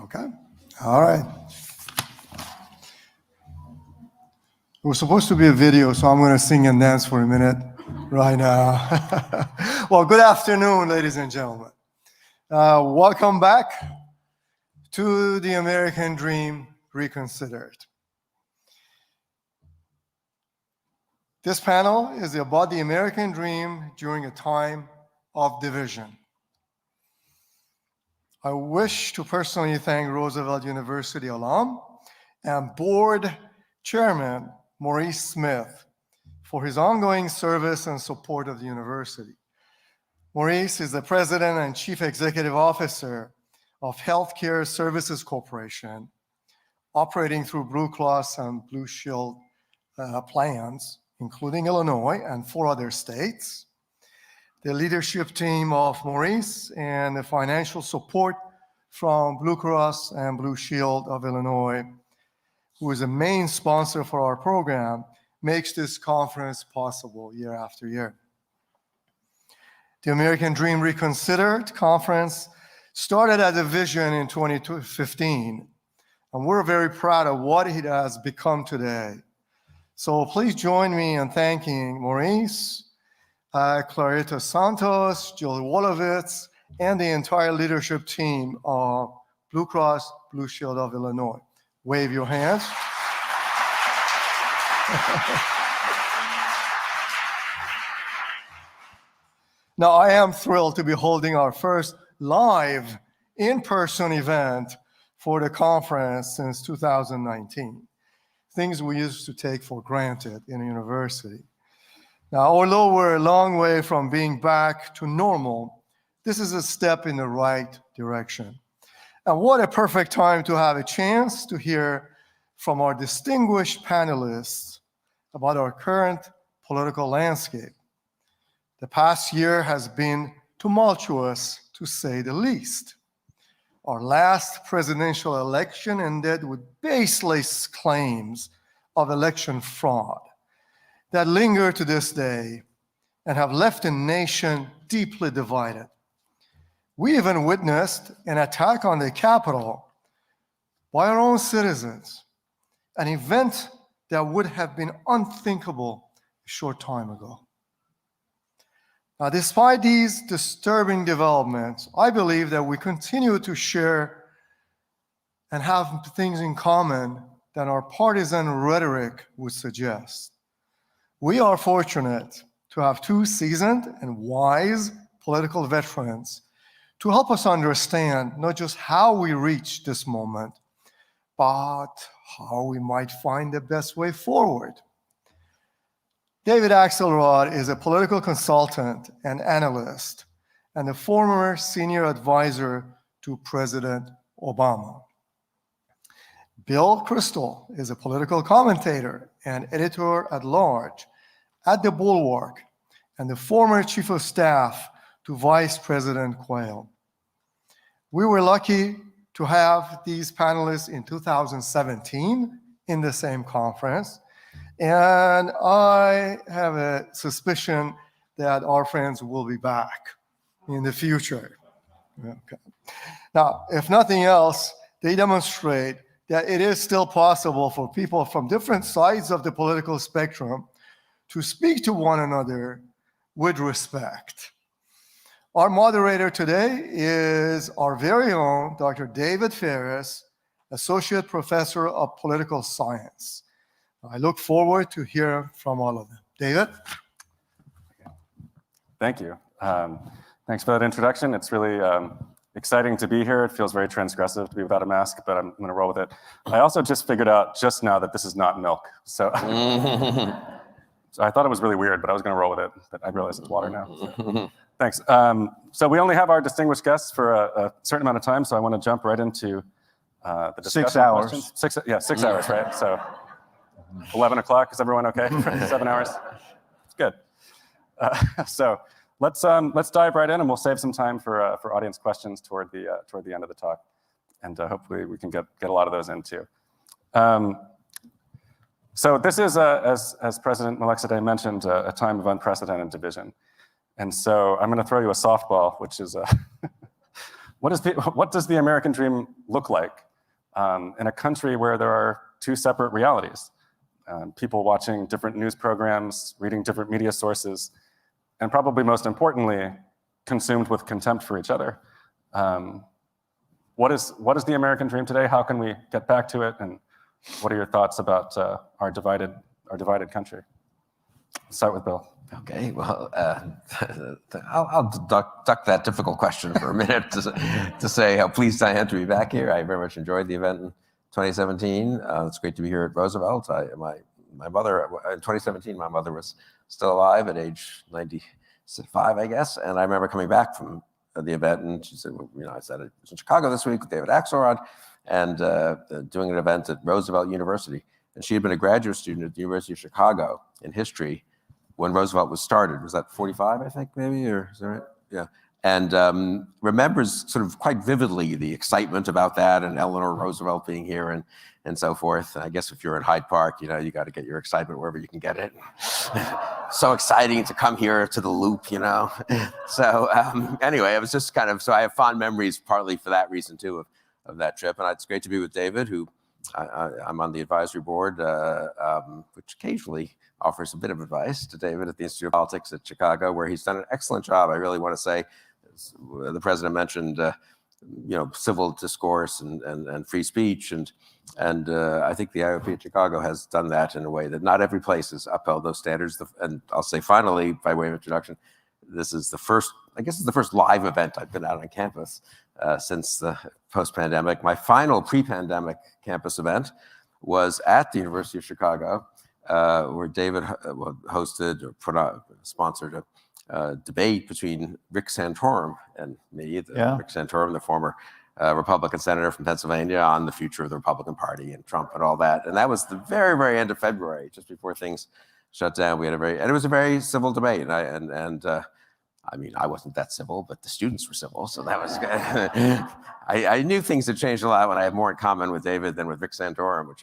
Okay. All right. It was supposed to be a video, so I'm going to sing and dance for a minute right now. Well, good afternoon, ladies and gentlemen. Welcome back to the American Dream Reconsidered. This panel is about the American dream during a time of division. I wish to personally thank Roosevelt University alum and board chairman Maurice Smith for his ongoing service and support of the university. Maurice is the president and chief executive officer of Healthcare Services Corporation, operating through Blue Cross and Blue Shield plans, including Illinois and 4 other states. The leadership team of Maurice and the financial support from Blue Cross and Blue Shield of Illinois, who is a main sponsor for our program, makes this conference possible year after year. The American Dream Reconsidered conference started as a vision in 2015, and we're very proud of what it has become today. So please join me in thanking Maurice, Clarita Santos, Jill Wolowitz, and the entire leadership team of Blue Cross Blue Shield of Illinois. Wave your hands. Now, I am thrilled to be holding our first live in-person event for the conference since 2019, things we used to take for granted in a university. Now, although we're a long way from being back to normal, this is a step in the right direction. And what a perfect time to have a chance to hear from our distinguished panelists about our current political landscape. The past year has been tumultuous, to say the least. Our last presidential election ended with baseless claims of election fraud that linger to this day and have left the nation deeply divided. We even witnessed an attack on the Capitol by our own citizens, an event that would have been unthinkable a short time ago. Now, despite these disturbing developments, I believe that we continue to share and have things in common that our partisan rhetoric would suggest. We are fortunate to have 2 seasoned and wise political veterans to help us understand not just how we reached this moment, but how we might find the best way forward. David Axelrod is a political consultant and analyst and a former senior advisor to President Obama. Bill Kristol is a political commentator and editor-at-large at the Bulwark and the former chief of staff to Vice President Quayle. We were lucky to have these panelists in 2017 in the same conference, and I have a suspicion that our friends will be back in the future. Okay. Now, if nothing else, they demonstrate that it is still possible for people from different sides of the political spectrum to speak to one another with respect. Our moderator today is our very own Dr. David Ferris, Associate Professor of Political Science. I look forward to hearing from all of them. David? Thank you. Thanks for that introduction. It's really exciting to be here. It feels very transgressive to be without a mask, but I'm going to roll with it. I also just figured out just now that this is not milk. So, so I thought it was really weird, but I was going to roll with it. But I realize it's water now. So. Thanks. So we only have our distinguished guests for a certain amount of time, so I want to jump right into the discussion. 6 hours. Questions. 6 hours, right? So 11 o'clock, is everyone okay? 7 hours? It's good. So let's dive right in, and we'll save some time for audience questions toward the end of the talk, and hopefully we can get a lot of those in too. So this is, as President Malekzadeh mentioned, a time of unprecedented division. And so I'm going to throw you a softball, which is, what does the American dream look like in a country where there are two separate realities? People watching different news programs, reading different media sources, and probably most importantly, consumed with contempt for each other. What is the American dream today? How can we get back to it? And what are your thoughts about our divided country? Let's start with Bill. Okay, well, I'll duck that difficult question for a minute to say how pleased I am to be back here. I very much enjoyed the event in 2017. It's great to be here at Roosevelt. My mother, in 2017, my mother was still alive at age 95, I guess, and I remember coming back from the event, and she said, well, I said I was in Chicago this week with David Axelrod, and doing an event at Roosevelt University, and she had been a graduate student at the University of Chicago in history when Roosevelt was started. Was that 45, I think, maybe, or is that right? Yeah. And remembers sort of quite vividly the excitement about that and Eleanor Roosevelt being here and so forth. And I guess if you're in Hyde Park, you got to get your excitement wherever you can get it. So exciting to come here to the Loop, So anyway, it was just kind of, so I have fond memories partly for that reason too of that trip. And it's great to be with David, who I'm on the advisory board, which occasionally offers a bit of advice to David at the Institute of Politics at Chicago, where he's done an excellent job. I really want to say, the president mentioned, civil discourse and free speech, and I think the IOP at Chicago has done that in a way that not every place has upheld those standards. And I'll say finally, by way of introduction, this is the first live event I've been out on campus since the post-pandemic. My final pre-pandemic campus event was at the University of Chicago, where David hosted or sponsored a debate between Rick Santorum and me, Rick Santorum, the former Republican senator from Pennsylvania, on the future of the Republican Party and Trump and all that. And that was the very, very end of February, just before things shut down. And it was a very civil debate. And I mean, I wasn't that civil, but the students were civil, so that was good. I knew things had changed a lot when I had more in common with David than with Rick Santorum,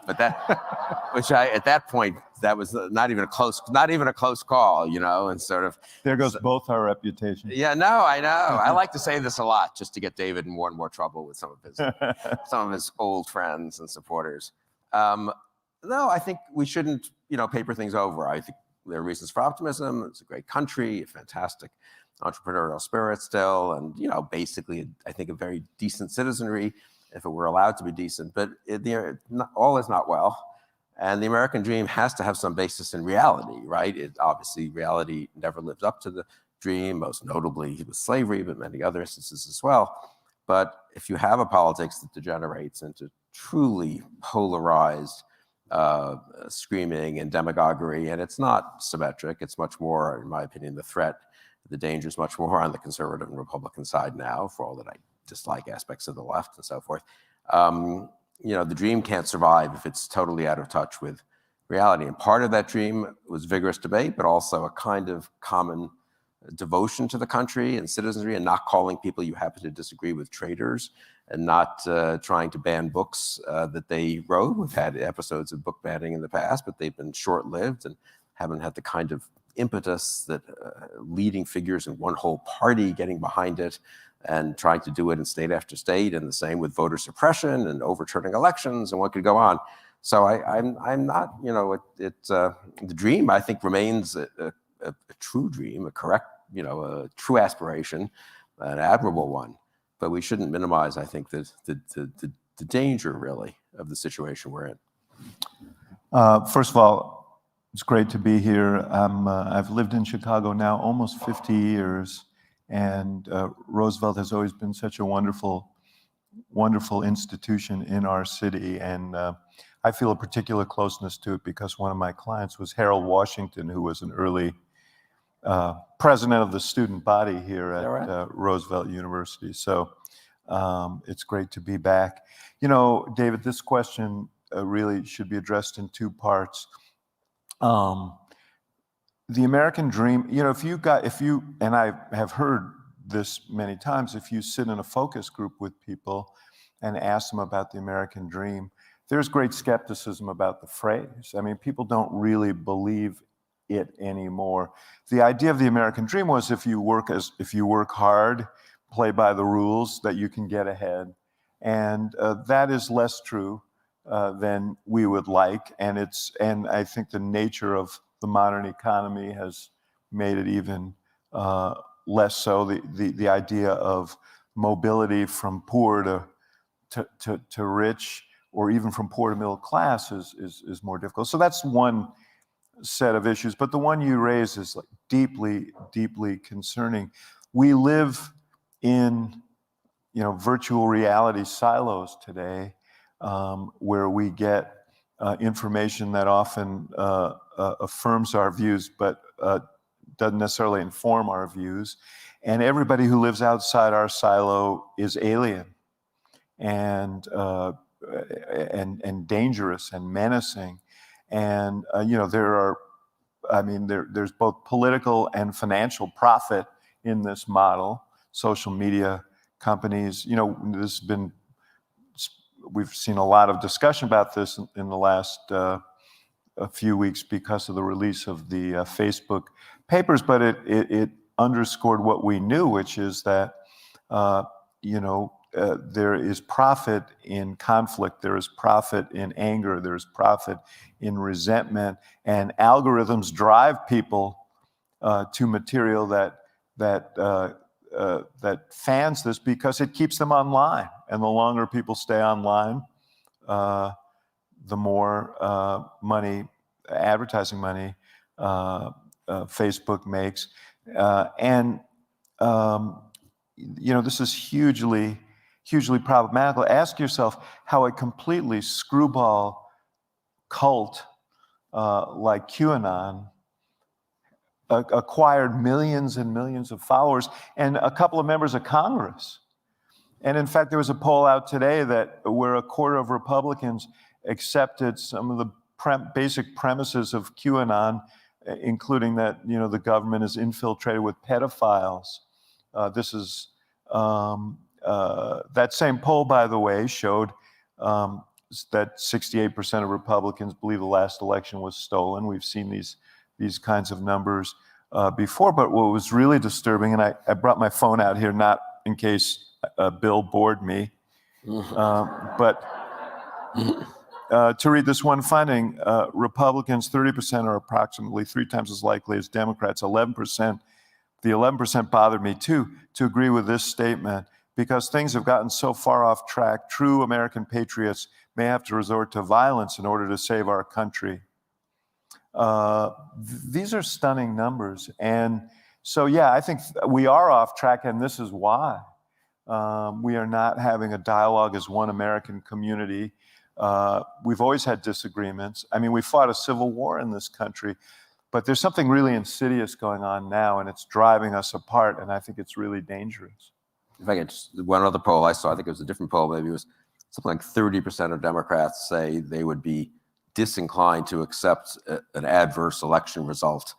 at that point, that was not even a close call, and sort of. There goes both our reputations. Yeah, no, I know. I like to say this a lot just to get David in more and more trouble with some of his old friends and supporters. No, I think we shouldn't, paper things over. I think there are reasons for optimism. It's a great country, a fantastic entrepreneurial spirit still, and basically, I think a very decent citizenry, if it were allowed to be decent. But all is not well, and the American dream has to have some basis in reality, right? Obviously, reality never lived up to the dream, most notably with slavery, but many other instances as well. But if you have a politics that degenerates into truly polarized screaming and demagoguery, and it's not symmetric. It's much more, in my opinion, the danger is much more on the conservative and Republican side now, for all that I dislike aspects of the left and so forth. The dream can't survive if it's totally out of touch with reality. And part of that dream was vigorous debate, but also a kind of common devotion to the country and citizenry, and not calling people you happen to disagree with traitors, and not trying to ban books that they wrote. We've had episodes of book banning in the past, but they've been short-lived and haven't had the kind of impetus that leading figures in one whole party getting behind it and trying to do it in state after state, and the same with voter suppression and overturning elections, and one could go on. So I'm not, the dream, I think, remains a true dream, a correct, a true aspiration, an admirable one. But we shouldn't minimize, I think, the danger, really, of the situation we're in. First of all, It's great to be here. I've lived in Chicago now almost 50 years, and Roosevelt has always been such a wonderful institution in our city, and I feel a particular closeness to it because one of my clients was Harold Washington, who was an early president of the student body here at Roosevelt University. So it's great to be back. You know, David, this question really should be addressed in two parts. The American dream, you know, and I have heard this many times, if you sit in a focus group with people and ask them about the American dream, there's great skepticism about the phrase. I mean, people don't really believe it anymore. The idea of the American dream was if you work hard, play by the rules, that you can get ahead. And that is less true than we would like. And I think the nature of the modern economy has made it even less so. The idea of mobility from poor to rich, or even from poor to middle class is more difficult. So that's one set of issues. But the one you raise is like deeply, deeply concerning. We live in, you know, virtual reality silos today, where we get information that often affirms our views, but doesn't necessarily inform our views. And everybody who lives outside our silo is alien and dangerous and menacing. And you know, there's both political and financial profit in this model. Social media companies, you know, we've seen a lot of discussion about this in the last a few weeks because of the release of the Facebook papers, but it underscored what we knew, which is that there is profit in conflict, there is profit in anger, there is profit in resentment, and algorithms drive people to material that fans this because it keeps them online. And the longer people stay online, the more advertising money Facebook makes. This is hugely problematical. Ask yourself how a completely screwball cult like QAnon acquired millions and millions of followers and a couple of members of Congress. And in fact, there was a poll out today where a quarter of Republicans accepted some of the basic premises of QAnon, including that, you know, the government is infiltrated with pedophiles. This is that same poll, by the way, showed that 68% of Republicans believe the last election was stolen. We've seen these kinds of numbers before, but what was really disturbing, and I brought my phone out here not in case Bill bored me, but to read this one finding, Republicans, 30% are approximately 3 times as likely as Democrats, 11%. The 11% bothered me too, to agree with this statement, because things have gotten so far off track, true American patriots may have to resort to violence in order to save our country. These are stunning numbers. And so, yeah, I think we are off track, and this is why. We are not having a dialogue as one American community. We've always had disagreements. I mean, we fought a civil war in this country, but there's something really insidious going on now, and it's driving us apart, and I think it's really dangerous. In fact, one other poll I saw, I think it was a different poll, maybe it was something like 30% of Democrats say they would be disinclined to accept an adverse election result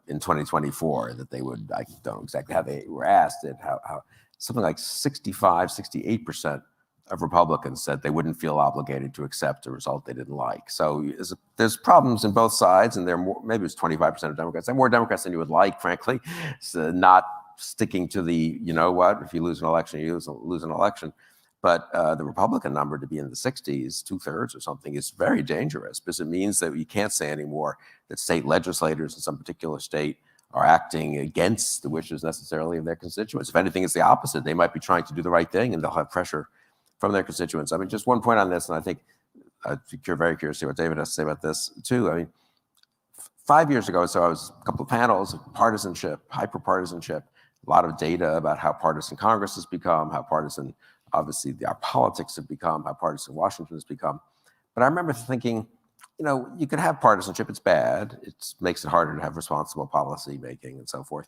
in 2024, that they would, I don't know exactly how they were asked it, how something like 68% of Republicans said they wouldn't feel obligated to accept a result they didn't like. So there's problems in both sides, and maybe it's 25% of Democrats. There are more Democrats than you would like, frankly. It's not sticking to the, you know what, if you lose an election, you lose an election. But the Republican number to be in the 60s, 2/3 or something, is very dangerous, because it means that you can't say anymore that state legislators in some particular state are acting against the wishes necessarily of their constituents. If anything, it's the opposite. They might be trying to do the right thing, and they'll have pressure from their constituents. I mean, just one point on this, and I think you're very curious to see what David has to say about this too. I mean, 5 years ago, so I was a couple of panels of partisanship, hyper-partisanship, a lot of data about how partisan Congress has become, how partisan, obviously, our politics have become, how partisan Washington has become. But I remember thinking, you can have partisanship, it's bad, it makes it harder to have responsible policy making and so forth,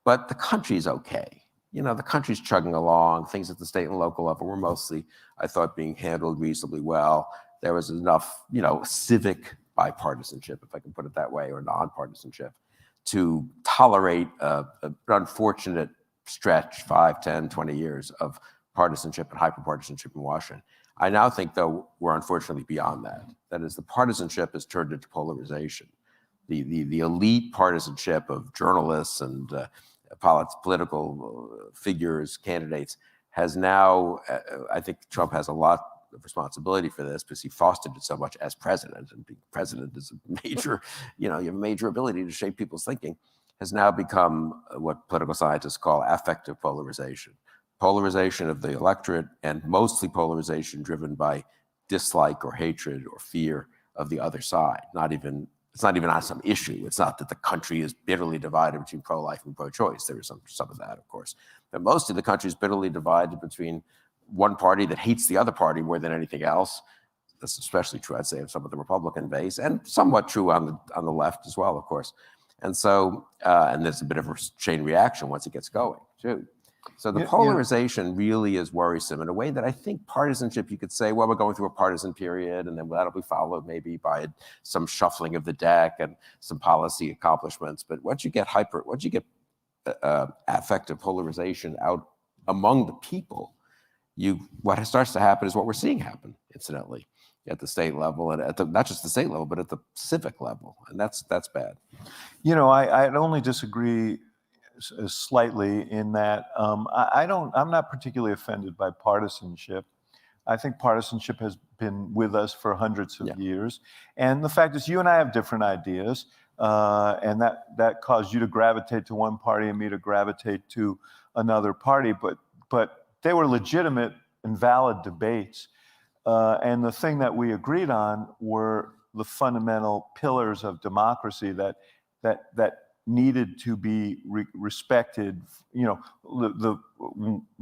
but the country's okay. The country's chugging along, things at the state and local level were mostly, I thought, being handled reasonably well. There was enough, civic bipartisanship, if I can put it that way, or nonpartisanship, to tolerate an unfortunate stretch, 5, 10, 20 years of partisanship and hyperpartisanship in Washington. I now think, though, we're unfortunately beyond that. That is, the partisanship has turned into polarization. The elite partisanship of journalists and political figures, candidates, has now, I think Trump has a lot of responsibility for this because he fostered it so much as president, and being president is a major, you have a major ability to shape people's thinking, has now become what political scientists call affective polarization. Polarization of the electorate, and mostly polarization driven by dislike or hatred or fear of the other side. It's not even on some issue. It's not that the country is bitterly divided between pro-life and pro-choice. There is some of that, of course. But mostly the country is bitterly divided between one party that hates the other party more than anything else. That's especially true, I'd say, of some of the Republican base, and somewhat true on the left as well, of course. And so, and there's a bit of a chain reaction once it gets going, too. So the polarization really is worrisome in a way that I think partisanship, you could say, well, we're going through a partisan period, and then that'll be followed maybe by some shuffling of the deck and some policy accomplishments. But once you get affective polarization out among the people, what starts to happen is what we're seeing happen, incidentally, at the state level, and not just the state level, but at the civic level, and that's bad. I'd only disagree slightly in that I'm not particularly offended by partisanship. I think partisanship has been with us for hundreds of years, and the fact is, you and I have different ideas, and that caused you to gravitate to one party and me to gravitate to another party, but they were legitimate and valid debates, and the thing that we agreed on were the fundamental pillars of democracy that needed to be respected.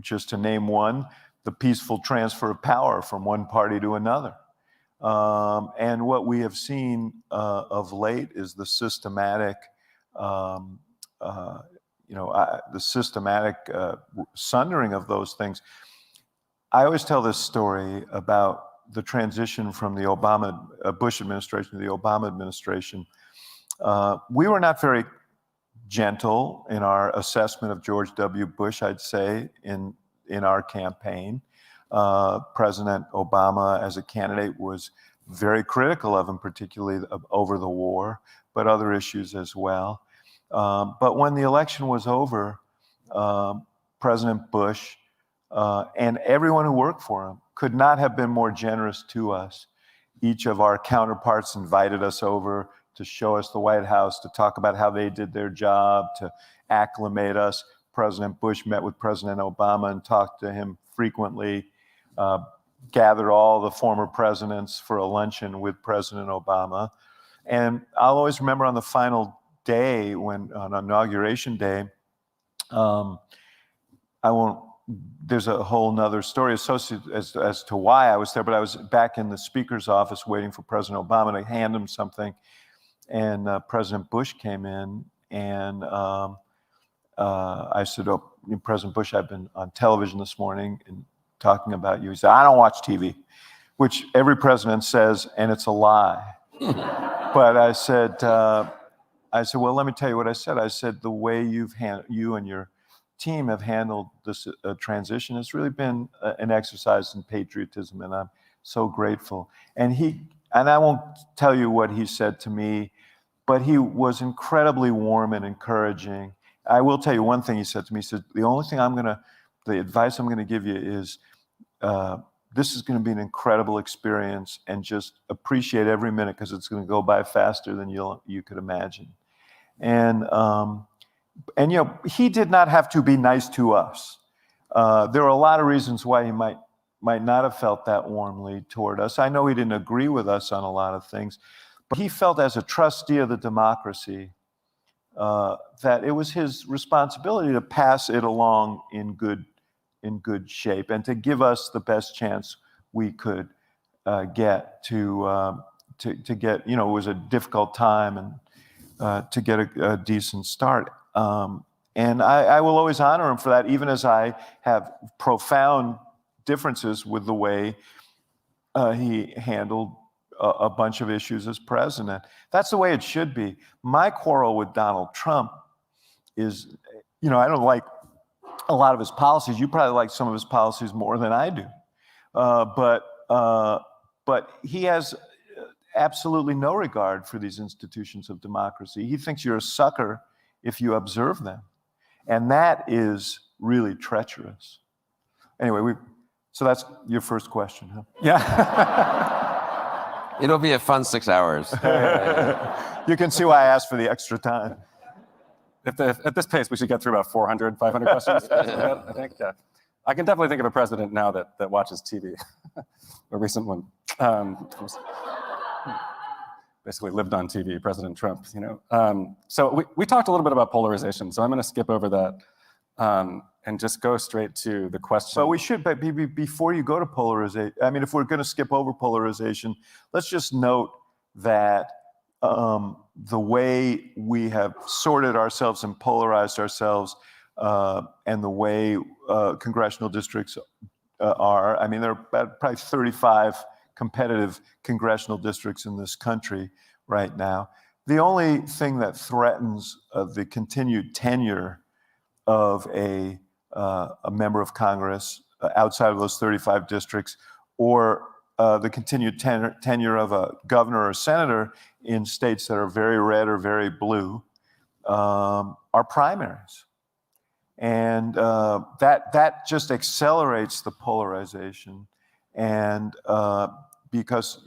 Just to name one, the peaceful transfer of power from one party to another. And what we have seen of late is the systematic, sundering of those things. I always tell this story about the transition from the Bush administration to the Obama administration. We were not very gentle in our assessment of George W. Bush, I'd say, in our campaign. President Obama, as a candidate, was very critical of him, particularly over the war, but other issues as well. But when the election was over, President Bush and everyone who worked for him could not have been more generous to us. Each of our counterparts invited us over to show us the White House, to talk about how they did their job, to acclimate us. President Bush met with President Obama and talked to him frequently, gathered all the former presidents for a luncheon with President Obama. And I'll always remember on the final day, on Inauguration Day, there's a whole nother story associated as to why I was there, but I was back in the speaker's office waiting for President Obama to hand him something. And President Bush came in, and I said, "Oh, President Bush, I've been on television this morning and talking about you." He said, "I don't watch TV," which every president says, and it's a lie. But I said, "Well, let me tell you what I said." I said, "The way you and your team have handled this transition has really been an exercise in patriotism, and I'm so grateful." And I won't tell you what he said to me, but he was incredibly warm and encouraging. I will tell you one thing he said to me. He said, the advice I'm going to give you is, this is going to be an incredible experience, and just appreciate every minute, because it's going to go by faster than you could imagine. And he did not have to be nice to us. There are a lot of reasons why he might not have felt that warmly toward us. I know he didn't agree with us on a lot of things, But he felt as a trustee of the democracy that it was his responsibility to pass it along in good shape and to give us the best chance we could get to get, it was a difficult time and to get a decent start. And I will always honor him for that, even as I have profound differences with the way he handled a bunch of issues as president. That's the way it should be. My quarrel with Donald Trump is, I don't like a lot of his policies. You probably like some of his policies more than I do. But he has absolutely no regard for these institutions of democracy. He thinks you're a sucker if you observe them. And that is really treacherous. Anyway, so that's your first question, huh? Yeah. It'll be a fun 6 hours. You can see why I asked for the extra time. At this pace, we should get through about 400, 500 questions. I think. Yeah. I can definitely think of a president now that watches TV. A recent one. Basically lived on TV, President Trump, So we talked a little bit about polarization, so I'm going to skip over that and just go straight to the question. But we should, before you go to polarization, if we're going to skip over polarization, let's just note that the way we have sorted ourselves and polarized ourselves and the way congressional districts are, there are probably 35 competitive congressional districts in this country right now. The only thing that threatens the continued tenure of a member of Congress outside of those 35 districts, or the continued tenure of a governor or senator in states that are very red or very blue, are primaries. And that just accelerates the polarization. And because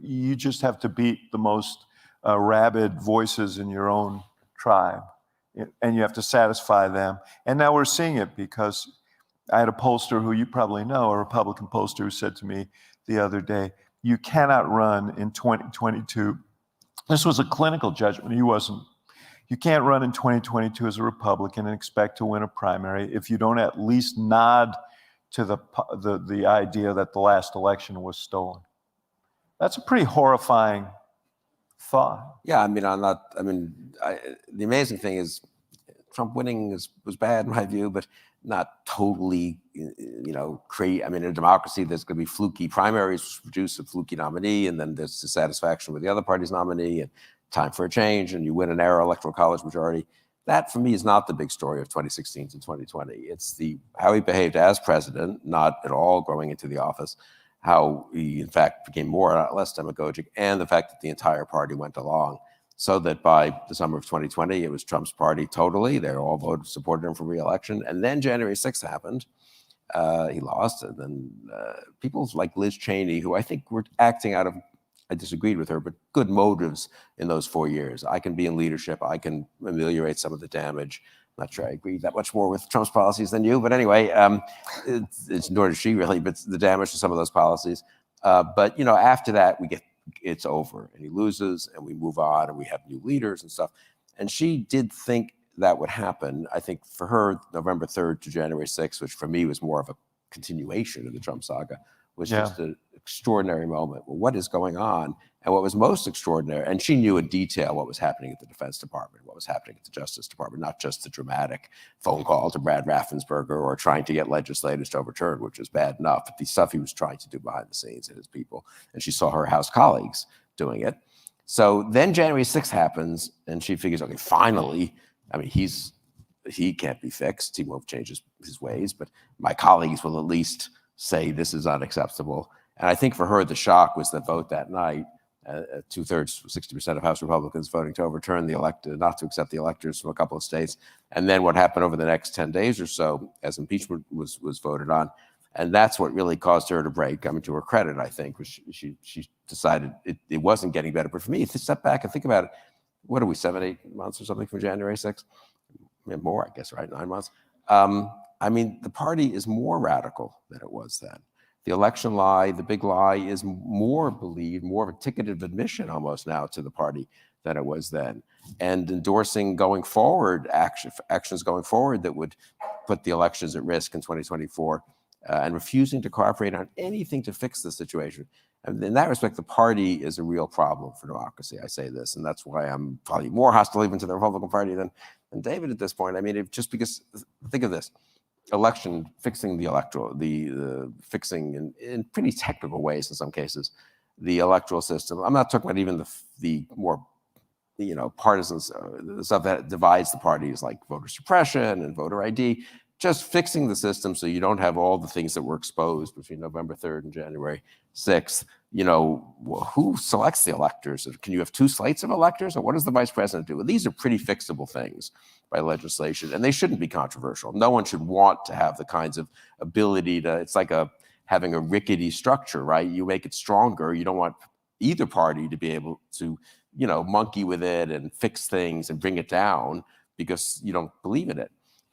you just have to beat the most rabid voices in your own tribe, and you have to satisfy them. And now we're seeing it, because I had a pollster who you probably know, a Republican pollster, who said to me the other day, you cannot run in 2022. This was a clinical judgment. He wasn't. You can't run in 2022 as a Republican and expect to win a primary if you don't at least nod to the idea that the last election was stolen. That's a pretty horrifying thought. Yeah, the amazing thing is Trump winning was bad in my view, but not totally, in a democracy, there's going to be fluky primaries, produce a fluky nominee, and then there's dissatisfaction with the other party's nominee, and time for a change, and you win an narrow electoral college majority. That, for me, is not the big story of 2016 to 2020. It's how he behaved as president, not at all growing into the office, how he, in fact, became more, not less demagogic, and the fact that the entire party went along, so that by the summer of 2020, it was Trump's party totally. They all supported him for re-election. And then January 6th happened. He lost. And then people like Liz Cheney, who I think were acting out of, I disagreed with her, but good motives in those 4 years. I can be in leadership. I can ameliorate some of the damage. I'm not sure I agree that much more with Trump's policies than you, but anyway, nor does she really, but the damage to some of those policies. But after that, it's over, and he loses, and we move on, and we have new leaders and stuff. And she did think that would happen. I think for her, November 3rd to January 6th, which for me was more of a continuation of the Trump saga, was just an extraordinary moment. Well, what is going on? And what was most extraordinary, and she knew in detail what was happening at the Defense Department, what was happening at the Justice Department, not just the dramatic phone call to Brad Raffensperger or trying to get legislators to overturn, which was bad enough, but the stuff he was trying to do behind the scenes and his people. And she saw her House colleagues doing it. So then January 6th happens, and she figures, okay, finally, he can't be fixed. He won't change his ways, but my colleagues will at least say this is unacceptable. And I think for her, the shock was the vote that night. 2/3, 60% of House Republicans voting to overturn the not to accept the electors from a couple of states. And then what happened over the next 10 days or so as impeachment was voted on. And that's what really caused her to break. To her credit, I think, was she decided it wasn't getting better. But for me, if you step back and think about it, what are we, 7-8 months or something from January 6th? More, I guess, right? 9 months. The party is more radical than it was then. The election lie, the big lie, is more believed, more of a ticket of admission almost now to the party than it was then. And endorsing going forward, actions going forward that would put the elections at risk in 2024, and refusing to cooperate on anything to fix the situation. And in that respect, the party is a real problem for democracy. I say this, and that's why I'm probably more hostile even to the Republican Party than David at this point. I mean, just because, think of this, fixing the electoral, the fixing in pretty technical ways in some cases, the electoral system. I'm not talking about even the more, partisans, the stuff that divides the parties like voter suppression and voter ID. Just fixing the system so you don't have all the things that were exposed between November 3rd and January 6th. Who selects the electors? Can you have 2 slates of electors? Or what does the vice president do? Well, these are pretty fixable things by legislation, and they shouldn't be controversial. No one should want to have the kinds of ability to, it's like having a rickety structure, right? You make it stronger. You don't want either party to be able to, monkey with it and fix things and bring it down because you don't believe in it.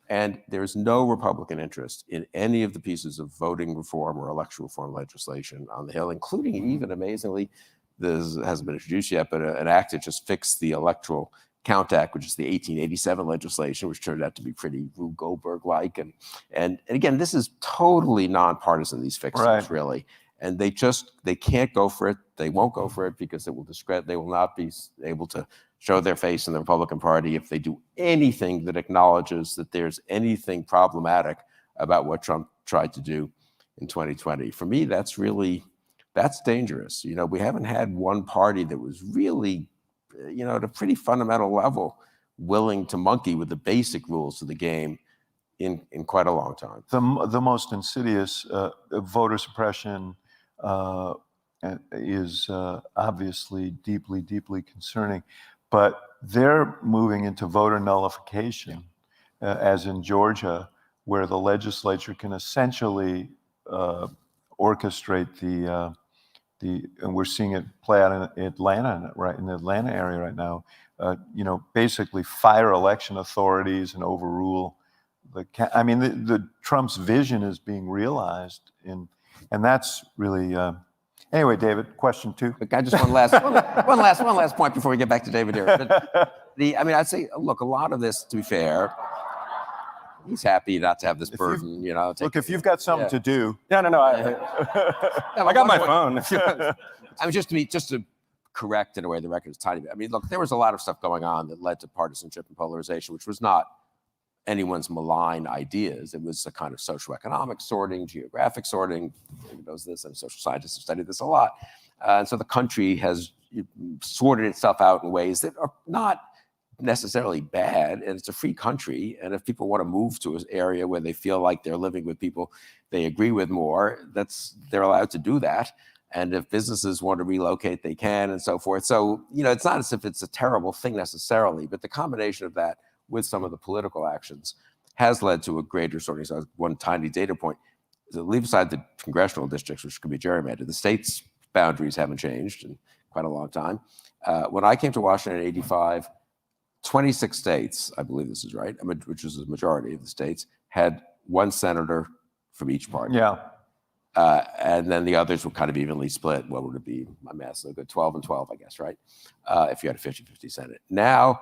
And there's no Republican interest in any of the pieces of voting reform or election reform legislation on the Hill, including even, amazingly, this hasn't been introduced yet, but an act that just fixed the Electoral Count Act, which is the 1887 legislation, which turned out to be pretty Rube Goldberg-like. And again, this is totally nonpartisan, these fixes, really. And they can't go for it. They won't go for it because it will they will not be able to show their face in the Republican Party if they do anything that acknowledges that there's anything problematic about what Trump tried to do in 2020. For me, that's dangerous. We haven't had one party that was really, at a pretty fundamental level, willing to monkey with the basic rules of the game in quite a long time. The most insidious voter suppression is obviously deeply, deeply concerning. But they're moving into voter nullification, as in Georgia, where the legislature can essentially orchestrate and we're seeing it play out in Atlanta, right in the Atlanta area right now. Basically fire election authorities and overrule the Trump's vision is being realized, and that's really. Anyway, David, question 2. I just one last point before we get back to David here. But I'd say, look, a lot of this, to be fair, he's happy not to have this burden. Look, if you've got something to do. No. I got my phone. Just to correct in a way the record is tiny bit. Look, there was a lot of stuff going on that led to partisanship and polarization, which was not anyone's malign ideas. It was a kind of socioeconomic sorting, geographic sorting. David knows this, and social scientists have studied this a lot. And so the country has sorted itself out in ways that are not necessarily bad, and it's a free country. And if people want to move to an area where they feel like they're living with people they agree with more, they're allowed to do that. And if businesses want to relocate, they can, and so forth. So, it's not as if it's a terrible thing necessarily, but the combination of that with some of the political actions has led to a greater sorting. So one tiny data point, leave aside the congressional districts, which could be gerrymandered. The state's boundaries haven't changed in quite a long time. When I came to Washington in '85, 26 states, I believe this is right, which is the majority of the states, had one senator from each party. Yeah. And then the others were kind of evenly split. What would it be? My math's no good. 12 and 12, I guess, right? If you had a 50-50 Senate. Now,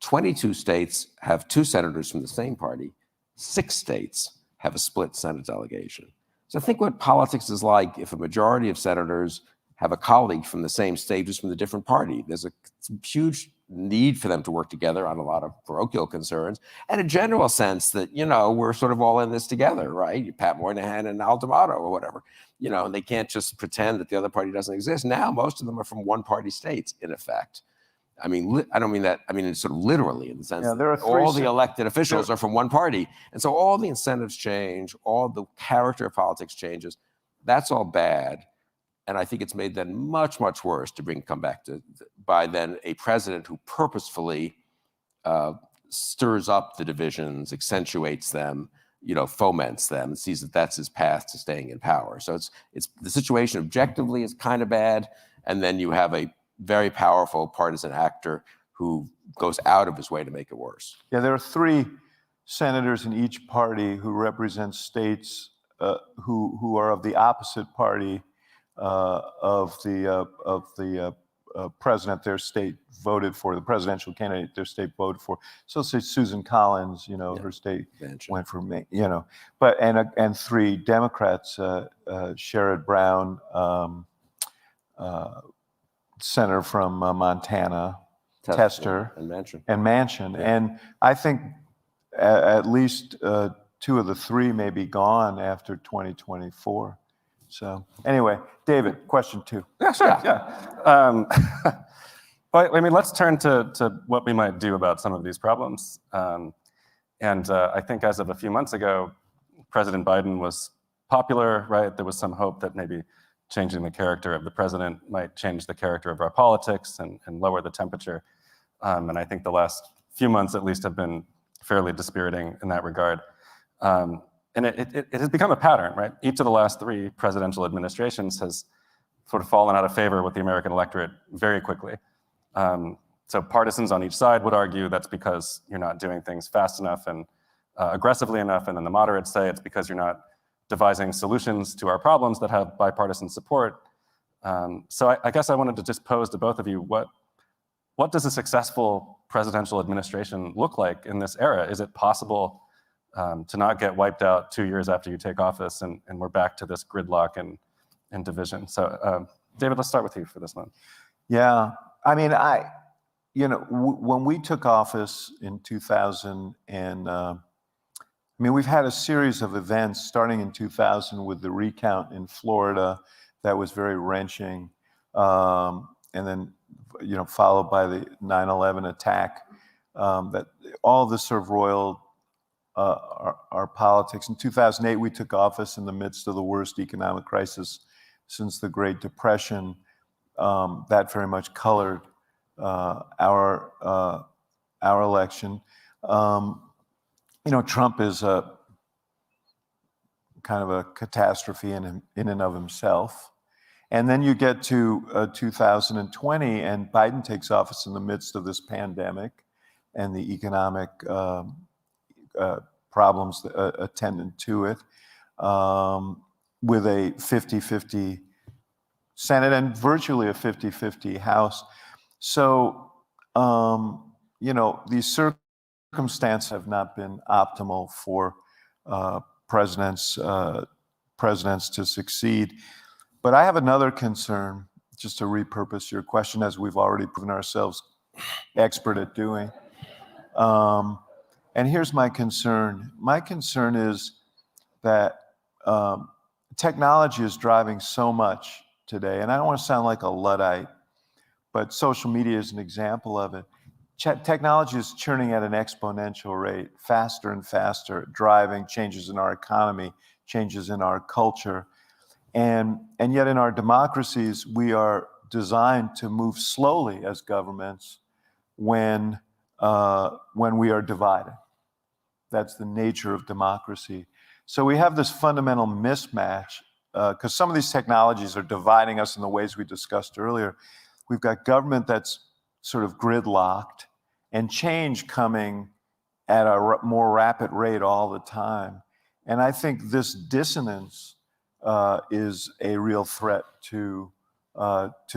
22 states have 2 senators from the same party. 6 states have a split Senate delegation. So think what politics is like if a majority of senators have a colleague from the same state who's from the different party. There's a huge need for them to work together on a lot of parochial concerns, and a general sense that, we're sort of all in this together, right? Pat Moynihan and Al D'Amato or whatever, and they can't just pretend that the other party doesn't exist. Now, most of them are from one-party states, in effect. I don't mean that, it's sort of literally in the sense that all the elected officials are from one party. And so all the incentives change, all the character of politics changes. That's all bad. And I think it's made then much, much worse to come back to by then a president who purposefully stirs up the divisions, accentuates them, foments them, sees that that's his path to staying in power. So it's the situation objectively is kind of bad. And then you have a very powerful partisan actor who goes out of his way to make it worse. Yeah, there are 3 senators in each party who represent states who are of the opposite party of the president their state voted for, the presidential candidate their state voted for. So say Susan Collins, her state went for me, But and 3 Democrats, Sherrod Brown, senator from Montana, Tester, and Manchin. And I think at least 2 of the 3 may be gone after 2024. So anyway, David, question 2. Yeah, sure. Yeah. But I mean, let's turn to what we might do about some of these problems. I think as of a few months ago, President Biden was popular, right? There was some hope that maybe changing the character of the president might change the character of our politics and lower the temperature. And I think the last few months at least have been fairly dispiriting in that regard. And it has become a pattern, right? Each of the last 3 presidential administrations has sort of fallen out of favor with the American electorate very quickly. So partisans on each side would argue that's because you're not doing things fast enough and aggressively enough, and then the moderates say it's because you're not devising solutions to our problems that have bipartisan support. So I guess I wanted to just pose to both of you, what does a successful presidential administration look like in this era? Is it possible to not get wiped out 2 years after you take office and we're back to this gridlock and division? So David, let's start with you for this one. Yeah, I mean, when we took office in 2000, we've had a series of events starting in 2000 with the recount in Florida that was very wrenching, and then followed by the 9/11 attack. That all this sort of roiled our politics. In 2008, we took office in the midst of the worst economic crisis since the Great Depression. That very much colored our election. Trump is a kind of a catastrophe in and of himself. And then you get to 2020, and Biden takes office in the midst of this pandemic and the economic problems attendant to it, with a 50-50 Senate and virtually a 50-50 House. So, these circumstances have not been optimal for presidents to succeed. But I have another concern, just to repurpose your question, as we've already proven ourselves expert at doing. And here's my concern. My concern is that technology is driving so much today, and I don't want to sound like a Luddite, but social media is an example of it. Technology is churning at an exponential rate, faster and faster, driving changes in our economy, changes in our culture. And yet in our democracies, we are designed to move slowly as governments when we are divided. That's the nature of democracy. So we have this fundamental mismatch, because some of these technologies are dividing us in the ways we discussed earlier. We've got government that's sort of gridlocked and change coming at a more rapid rate all the time. And I think this dissonance is a real threat to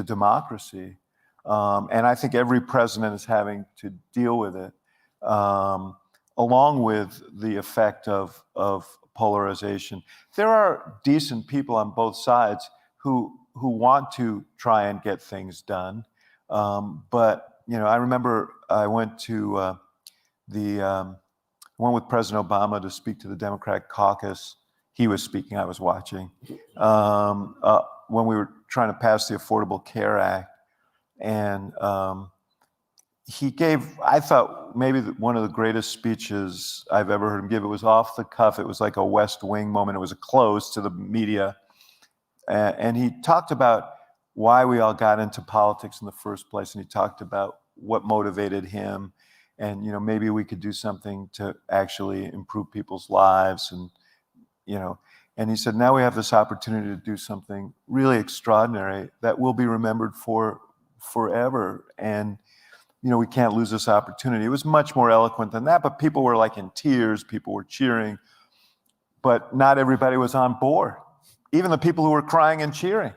democracy. And I think every president is having to deal with it, along with the effect of polarization. There are decent people on both sides who want to try and get things done. But I remember I went to went with President Obama to speak to the Democratic caucus. He was speaking, I was watching, when we were trying to pass the Affordable Care Act. And he gave, I thought, maybe one of the greatest speeches I've ever heard him give. It was off the cuff. It was like a West Wing moment. It was a close to the media. And he talked about why we all got into politics in the first place. And he talked about what motivated him. And, maybe we could do something to actually improve people's lives. And, and he said, now we have this opportunity to do something really extraordinary that will be remembered for forever. And, we can't lose this opportunity. It was much more eloquent than that, but people were like in tears. People were cheering. but not everybody was on board, even the people who were crying and cheering.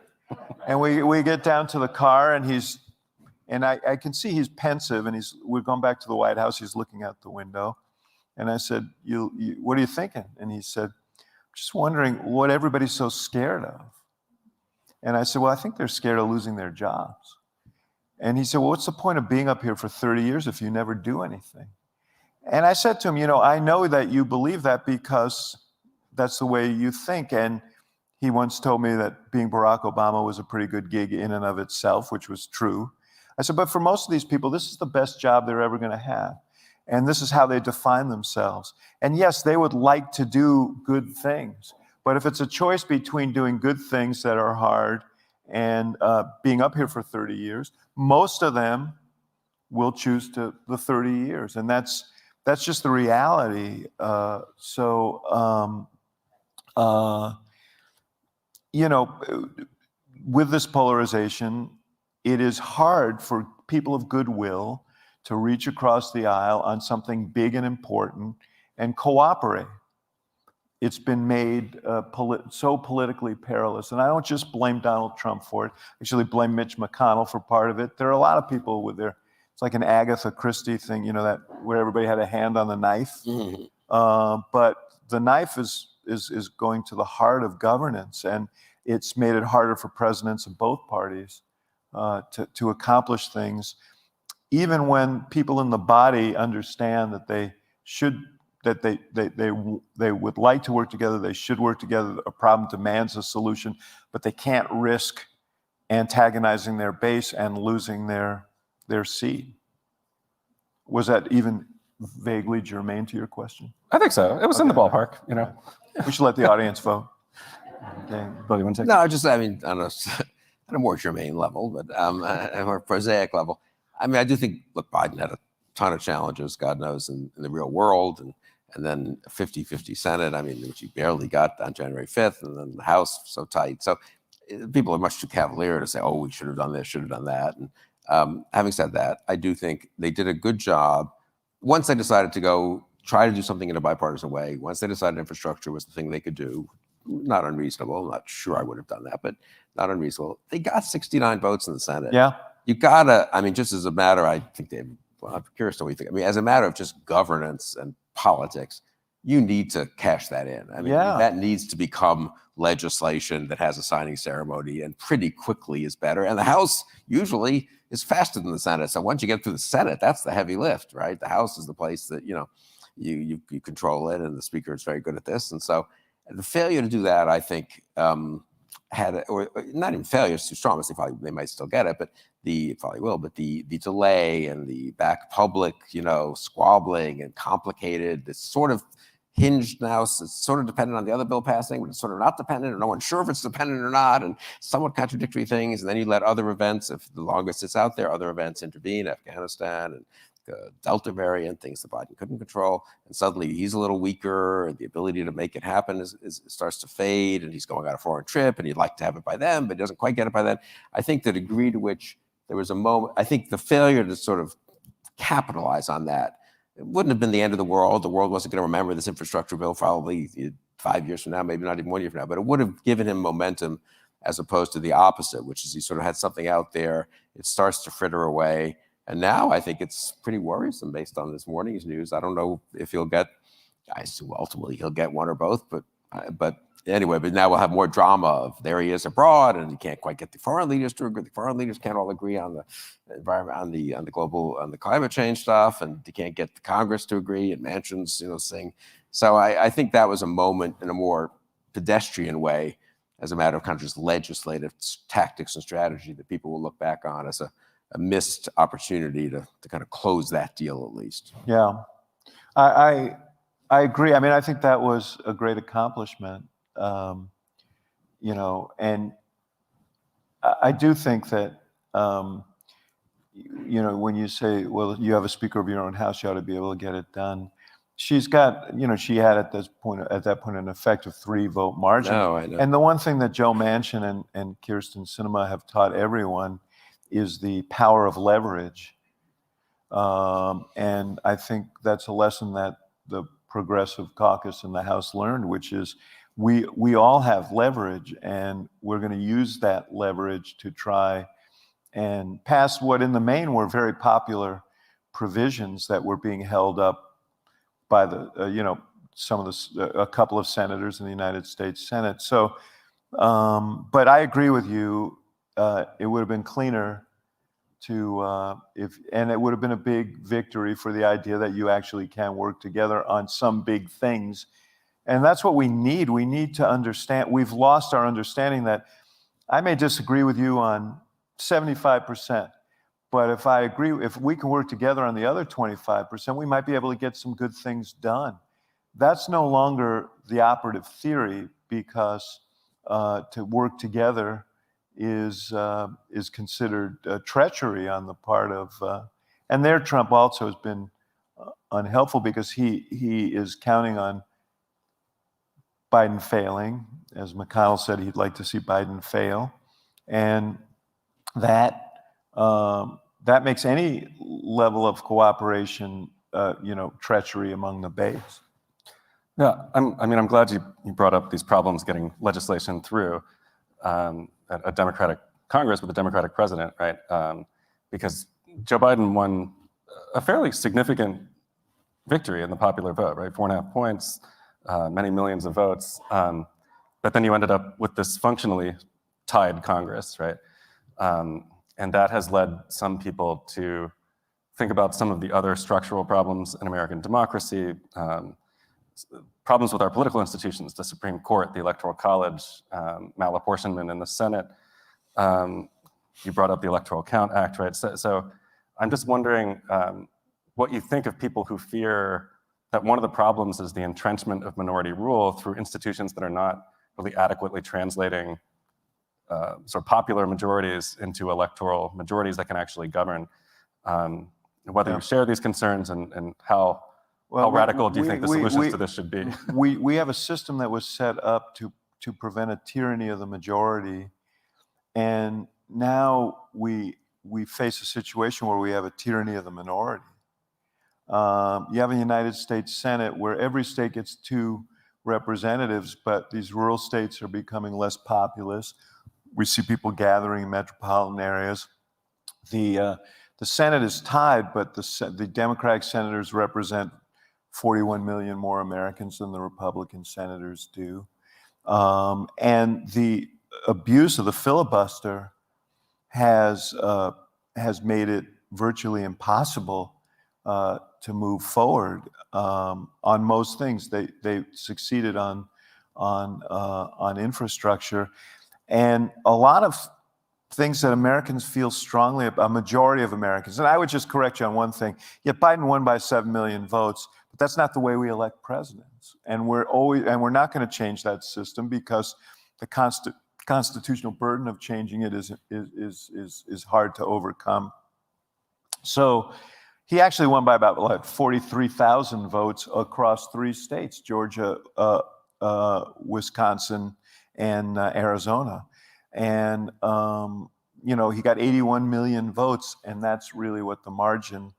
And we get down to the car, and I can see he's pensive, and we're going back to the White House. He's looking out the window. And I said, what are you thinking? And he said, just wondering what everybody's so scared of. And I said, well, I think they're scared of losing their jobs. And he said, well, what's the point of being up here for 30 years if you never do anything? And I said to him, I know that you believe that because that's the way you think. And he once told me that being Barack Obama was a pretty good gig in and of itself, which was true. I said, but for most of these people, this is the best job they're ever going to have. And this is how they define themselves. And yes, they would like to do good things. But if it's a choice between doing good things that are hard and being up here for 30 years, most of them will choose the 30 years. And that's just the reality. With this polarization, it is hard for people of goodwill to reach across the aisle on something big and important and cooperate. It's been made so politically perilous. And I don't just blame Donald Trump for it. I actually blame Mitch McConnell for part of it. There are a lot of people with it's like an Agatha Christie thing, that where everybody had a hand on the knife. Mm-hmm. But the knife is going to the heart of governance, and it's made it harder for presidents of both parties to accomplish things, even when people in the body understand that they would like to work together, they should work together. A problem demands a solution, but they can't risk antagonizing their base and losing their seat. Was that even vaguely germane to your question? I think so. It was in the ballpark, We should let the audience vote. Okay. Bill, you want to take it? No, on a more germane level, but a more prosaic level. I do think, look, Biden had a ton of challenges, God knows, in the real world, and then a 50-50 Senate, which he barely got on January 5th, and then the House so tight. So people are much too cavalier to say, oh, we should have done this, should have done that. And having said that, I do think they did a good job. Once they decided to go try to do something in a bipartisan way, once they decided infrastructure was the thing they could do, not unreasonable. I'm not sure I would have done that, but not unreasonable. They got 69 votes in the Senate. Yeah. You gotta, just as a matter, I think I'm curious to what you think. As a matter of just governance and politics, you need to cash that in. That needs to become legislation that has a signing ceremony, and pretty quickly is better. And the House usually is faster than the Senate. So once you get through the Senate, that's the heavy lift, right? The House is the place that, you control it, and the Speaker is very good at this. And so the failure to do that, I think, or not even failure is too strong. They might still get it, but probably will. But the delay and the back public, squabbling and complicated. It's sort of hinged now. So it's sort of dependent on the other bill passing, but it's sort of not dependent, and no one's sure if it's dependent or not, and somewhat contradictory things. And then you let other events, if the longest it's out there, other events intervene, Afghanistan and Delta variant, things that Biden couldn't control, and suddenly he's a little weaker, and the ability to make it happen starts to fade, and he's going on a foreign trip, and he'd like to have it by then, but he doesn't quite get it by then. I think the degree to which there was a moment, I think the failure to sort of capitalize on that, it wouldn't have been the end of the world. The world wasn't going to remember this infrastructure bill probably 5 years from now, maybe not even 1 year from now, but it would have given him momentum, as opposed to the opposite, which is he sort of had something out there, it starts to fritter away. And now I think it's pretty worrisome based on this morning's news. I don't know if I assume ultimately he'll get one or both, but anyway, but now we'll have more drama of there he is abroad, and he can't quite get the foreign leaders to agree. The foreign leaders can't all agree on the environment, on the climate change stuff, and you can't get the Congress to agree, and Manchin's, saying. So I think that was a moment in a more pedestrian way, as a matter of kind of just legislative tactics and strategy, that people will look back on as a missed opportunity to kind of close that deal, at least. Yeah, I agree. I think that was a great accomplishment, and I do think that, when you say, well, you have a Speaker of your own House, you ought to be able to get it done. She's got, she had at that point an effective 3-vote margin. No, I know. And the one thing that Joe Manchin and Kyrsten Sinema have taught everyone is the power of leverage. And I think that's a lesson that the progressive caucus in the House learned, which is we all have leverage, and we're going to use that leverage to try and pass what in the main were very popular provisions that were being held up by the, a couple of senators in the United States Senate. So, but I agree with you. It would have been cleaner and it would have been a big victory for the idea that you actually can work together on some big things. And that's what we need. We need to understand. We've lost our understanding that I may disagree with you on 75%, but if we can work together on the other 25%, we might be able to get some good things done. That's no longer the operative theory, because to work together is considered treachery on the part of, and there Trump also has been unhelpful, because he is counting on Biden failing. As McConnell said, he'd like to see Biden fail, and that makes any level of cooperation, treachery among the base. Yeah, I'm glad you brought up these problems getting legislation through a Democratic Congress with a Democratic president, right? Because Joe Biden won a fairly significant victory in the popular vote, right? 4.5 points, many millions of votes. But then you ended up with this functionally tied Congress, right? And that has led some people to think about some of the other structural problems in American democracy, problems with our political institutions, the Supreme Court, the Electoral College, malapportionment in the Senate. You brought up the Electoral Count Act, right? So I'm just wondering what you think of people who fear that one of the problems is the entrenchment of minority rule through institutions that are not really adequately translating sort of popular majorities into electoral majorities that can actually govern. Whether you share these concerns and how radical do you think the solutions to this should be? We have a system that was set up to prevent a tyranny of the majority, and now we face a situation where we have a tyranny of the minority. You have a United States Senate where every state gets 2 representatives, but these rural states are becoming less populous. We see people gathering in metropolitan areas. The Senate is tied, but the Democratic senators represent 41 million more Americans than the Republican senators do. And the abuse of the filibuster has made it virtually impossible to move forward on most things. They succeeded on infrastructure, and a lot of things that Americans feel strongly about, a majority of Americans. And I would just correct you on one thing. Yeah, Biden won by 7 million votes, but that's not the way we elect presidents. And we're not going to change that system, because the constitutional burden of changing it is hard to overcome. So he actually won by about 43,000 votes across 3 states: Georgia, Wisconsin, and Arizona. And he got 81 million votes, and that's really what the margin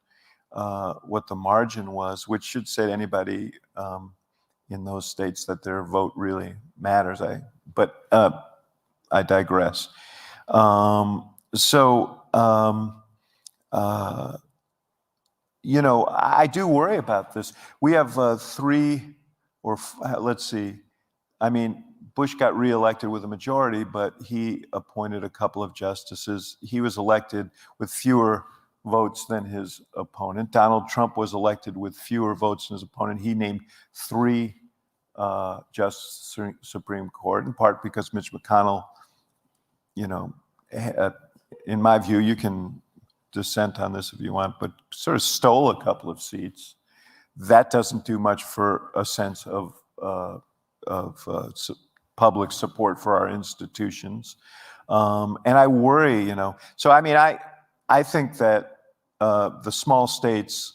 was, which should say to anybody in those states that their vote really matters. But I digress. I do worry about this. We have 3 or let's see. I mean, Bush got reelected with a majority, but he appointed a couple of justices. He was elected with fewer votes than his opponent. Donald Trump was elected with fewer votes than his opponent. He named 3 justices to the Supreme Court, in part because Mitch McConnell, in my view, you can dissent on this if you want, but sort of stole a couple of seats. That doesn't do much for a sense of public support for our institutions. And I worry, So, I mean, I think that the small states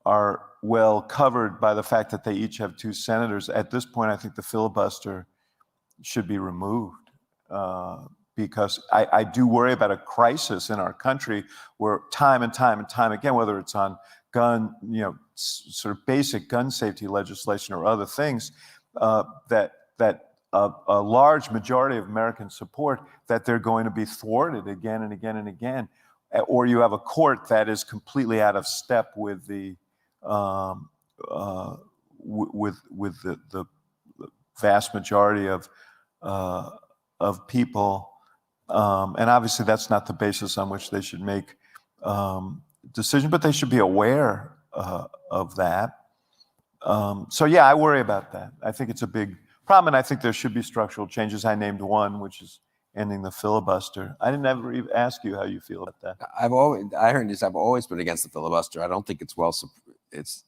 are well covered by the fact that they each have 2 senators. At this point, I think the filibuster should be removed, because I do worry about a crisis in our country where time and time and time again, whether it's on sort of basic gun safety legislation or other things that a large majority of Americans support, that they're going to be thwarted again and again and again, or you have a court that is completely out of step with the the vast majority of people, and obviously that's not the basis on which they should make decisions, but they should be aware of that. So yeah, I worry about that. I think it's a big problem, and I think there should be structural changes. I named one, which is ending the filibuster. I didn't ever even ask you how you feel about that. I've always been against the filibuster. I don't think it's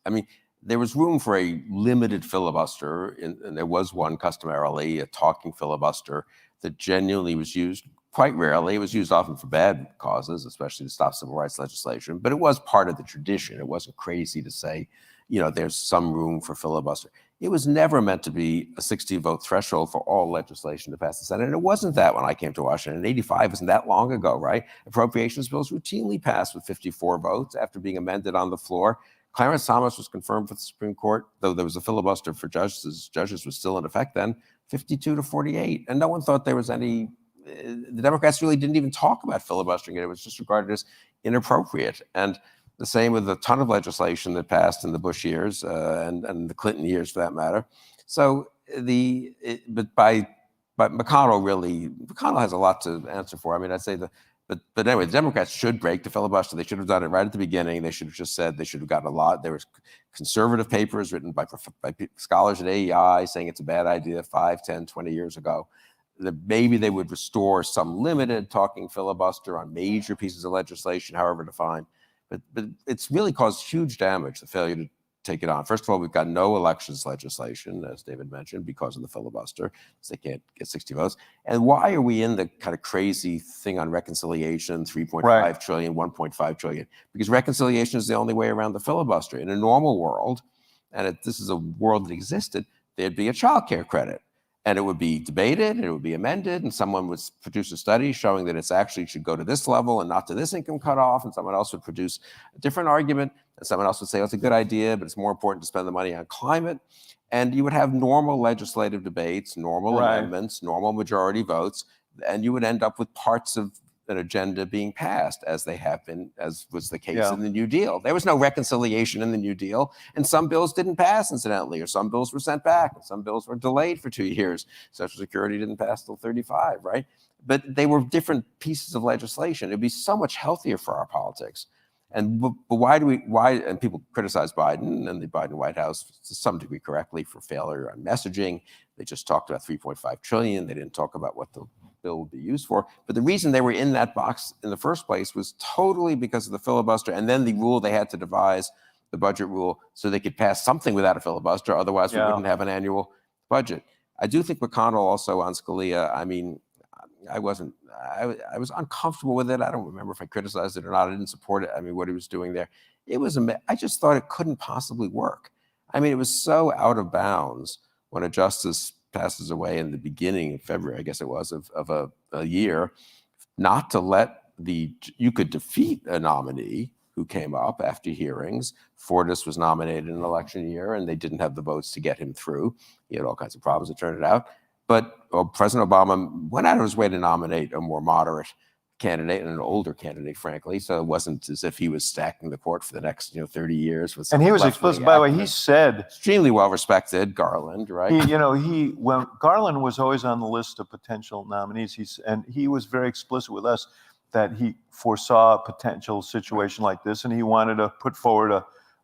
I mean, there was room for a limited filibuster, and there was one customarily, a talking filibuster that genuinely was used quite rarely. It was used often for bad causes, especially to stop civil rights legislation, but it was part of the tradition. It wasn't crazy to say, there's some room for filibuster. It was never meant to be a 60-vote threshold for all legislation to pass the Senate. And it wasn't that when I came to Washington. And 85 wasn't that long ago, right? Appropriations bills routinely passed with 54 votes after being amended on the floor. Clarence Thomas was confirmed for the Supreme Court, though there was a filibuster for judges. Judges was still in effect then, 52-48. And no one thought there was any, the Democrats really didn't even talk about filibustering it. It was just regarded as inappropriate. And the same with a ton of legislation that passed in the Bush years and the Clinton years, for that matter. So but McConnell has a lot to answer for. I mean, I'd say but anyway, the Democrats should break the filibuster. They should have done it right at the beginning. They should have just said they should have gotten a lot. There was conservative papers written by scholars at AEI saying it's a bad idea 5, 10, 20 years ago. That maybe they would restore some limited talking filibuster on major pieces of legislation, however defined. But it's really caused huge damage, the failure to take it on. First of all, we've got no elections legislation, as David mentioned, because of the filibuster, because they can't get 60 votes. And why are we in the kind of crazy thing on reconciliation, 3.5 trillion, 1.5 trillion? Because reconciliation is the only way around the filibuster. In a normal world, and this is a world that existed, there'd be a child care credit. And it would be debated, and it would be amended, and someone would produce a study showing that it's actually should go to this level and not to this income cutoff, and someone else would produce a different argument, and someone else would say, oh, it's a good idea, but it's more important to spend the money on climate. And you would have normal legislative debates, normal amendments, normal majority votes, and you would end up with parts of an agenda being passed, as they have been, as was the case in the New Deal. There was no reconciliation in the New Deal, and some bills didn't pass, incidentally, or some bills were sent back, and some bills were delayed for 2 years. Social Security didn't pass till 35, right? But they were different pieces of legislation. It'd be so much healthier for our politics. And but why, and people criticize Biden and the Biden White House to some degree correctly for failure on messaging. They just talked about 3.5 trillion. They didn't talk about what the bill would be used for. But the reason they were in that box in the first place was totally because of the filibuster, and then the rule they had to devise, the budget rule, so they could pass something without a filibuster. Otherwise, we wouldn't have an annual budget. I do think McConnell also on Scalia, I mean, I was uncomfortable with it. I don't remember if I criticized it or not. I didn't support it. I mean, what he was doing there, I just thought it couldn't possibly work. I mean, it was so out of bounds when a justice passes away in the beginning of February, I guess it was, of a year, not to let you could defeat a nominee who came up after hearings. Fortas was nominated in an election year, and they didn't have the votes to get him through. He had all kinds of problems, it turned out. But President Obama went out of his way to nominate a more moderate candidate and an older candidate, frankly. So it wasn't as if he was stacking the court for the next 30 years. With and he was explicit, by the way, he said... Extremely well-respected, Garland, right? When Garland was always on the list of potential nominees, and he was very explicit with us that he foresaw a potential situation like this, and he wanted to put forward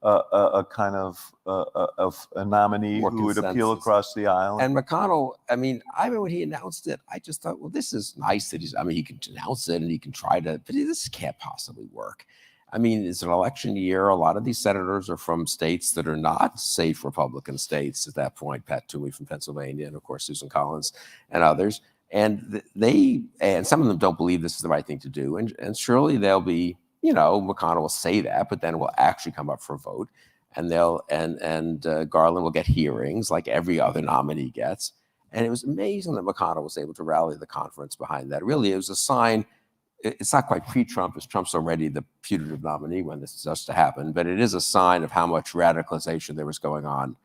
a kind of a nominee who would appeal across the aisle. And McConnell, I mean, I remember when he announced it, I just thought, well, this is nice that he can announce it and he can try to, but this can't possibly work. I mean, it's an election year. A lot of these senators are from states that are not safe Republican states at that point. Pat Toomey from Pennsylvania, and of course, Susan Collins and others. And and some of them don't believe this is the right thing to do. And surely they'll be, McConnell will say that, but then it will actually come up for a vote, and Garland will get hearings like every other nominee gets. And it was amazing that McConnell was able to rally the conference behind that. Really, it was a sign. it's not quite pre-Trump, as Trump's already the putative nominee when this is just to happen, but it is a sign of how much radicalization there was going on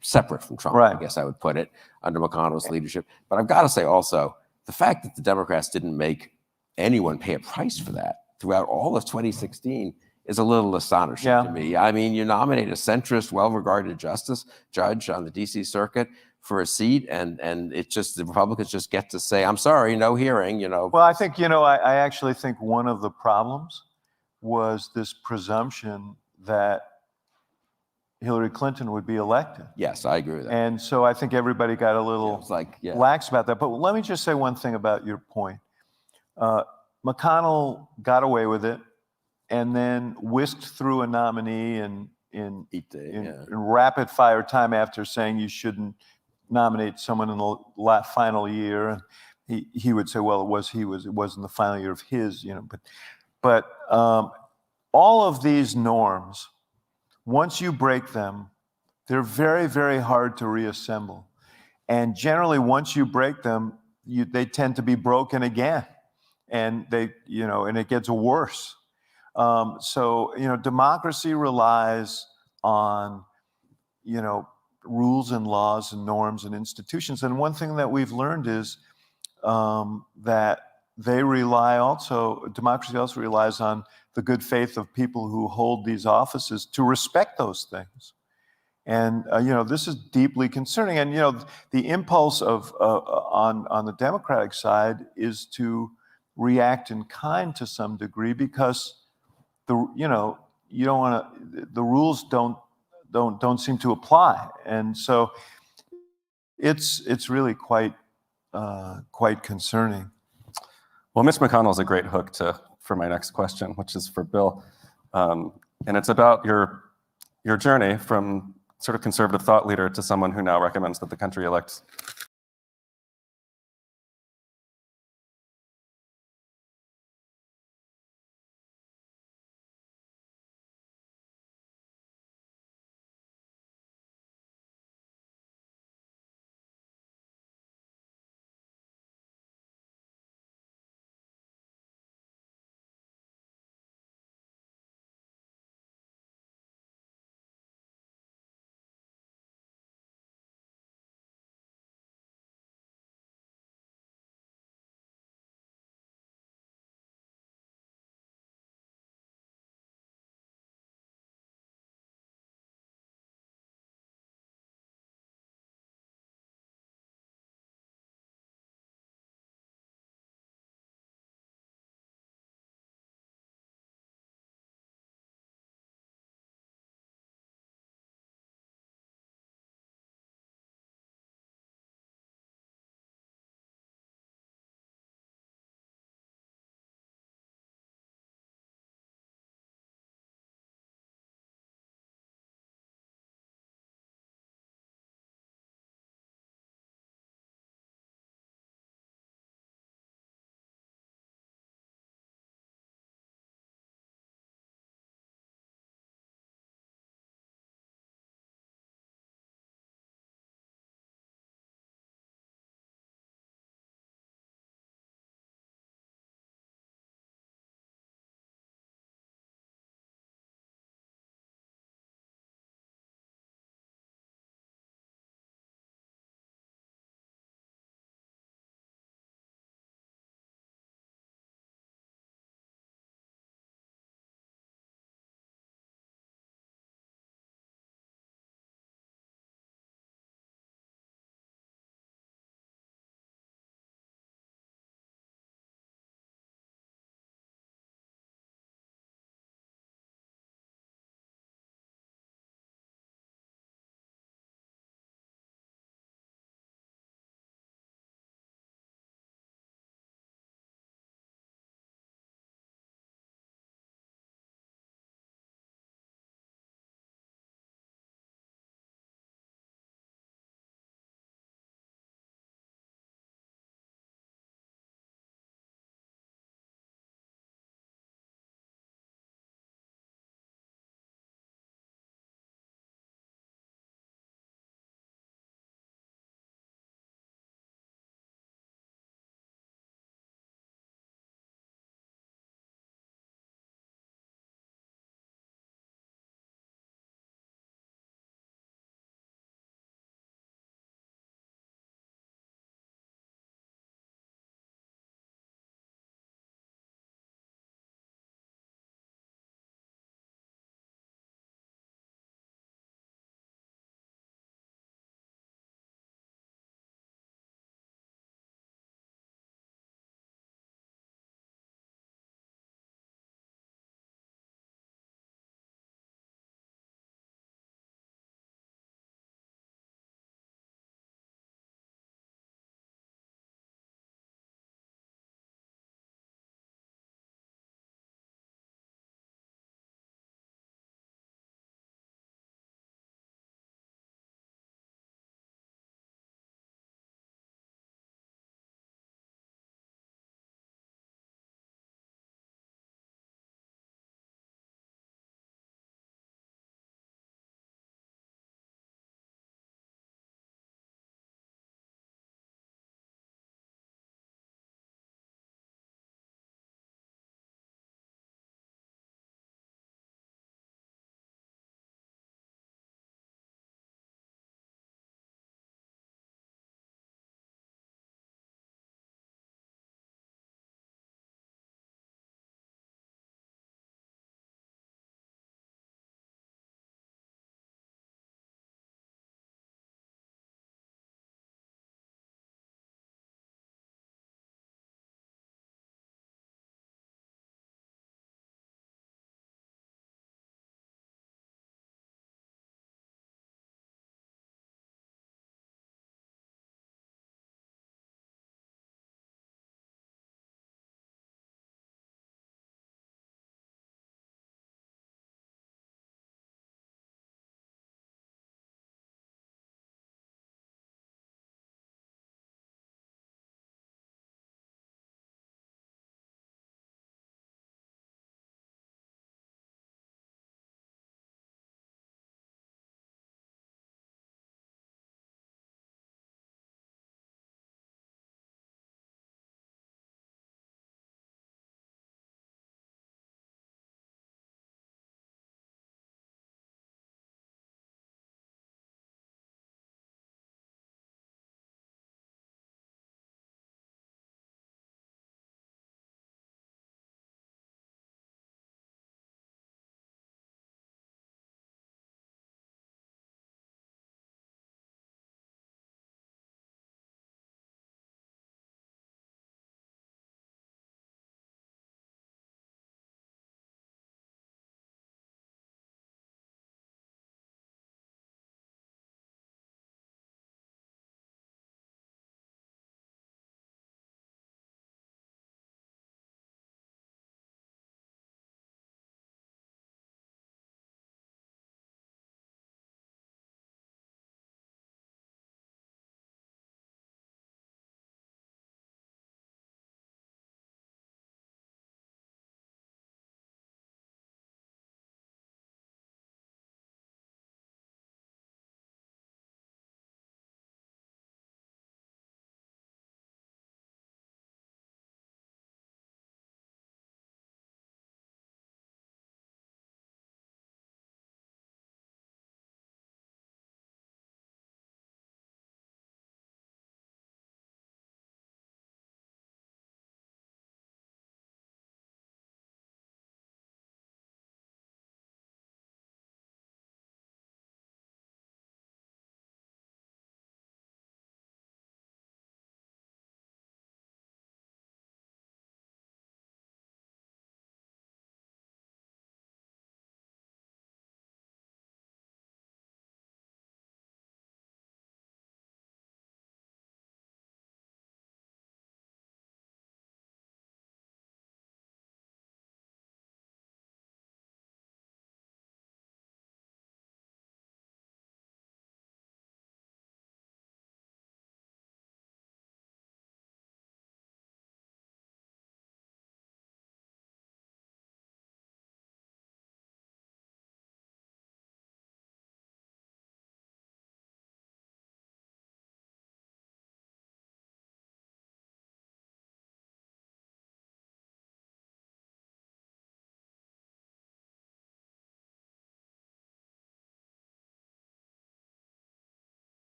separate from Trump, Right. I guess I would put it, under McConnell's leadership. But I've got to say also, the fact that the Democrats didn't make anyone pay a price for that throughout all of 2016 is a little astonishing to me. I mean, you nominate a centrist, well-regarded judge on the DC circuit for a seat, and it just, the Republicans just get to say, I'm sorry, no hearing, you know. Well, I think, I actually think one of the problems was this presumption that Hillary Clinton would be elected. Yes, I agree with that. And so I think everybody got a little lax about that. But let me just say one thing about your point. McConnell got away with it and then whisked through a nominee in rapid fire time after saying you shouldn't nominate someone in the final year. And he would say, well, it wasn't the final year of his, but all of these norms, once you break them, they're very, very hard to reassemble. And generally, once you break them, they tend to be broken again. And and it gets worse. So, democracy relies on, rules and laws and norms and institutions. And one thing that we've learned is that democracy also relies on the good faith of people who hold these offices to respect those things. And, this is deeply concerning. And, the impulse on the Democratic side is to react in kind to some degree because you don't want to, the rules don't seem to apply. And so it's really quite concerning. Well, Mitch McConnell is a great hook for my next question, which is for Bill. And it's about your journey from sort of conservative thought leader to someone who now recommends that the country elect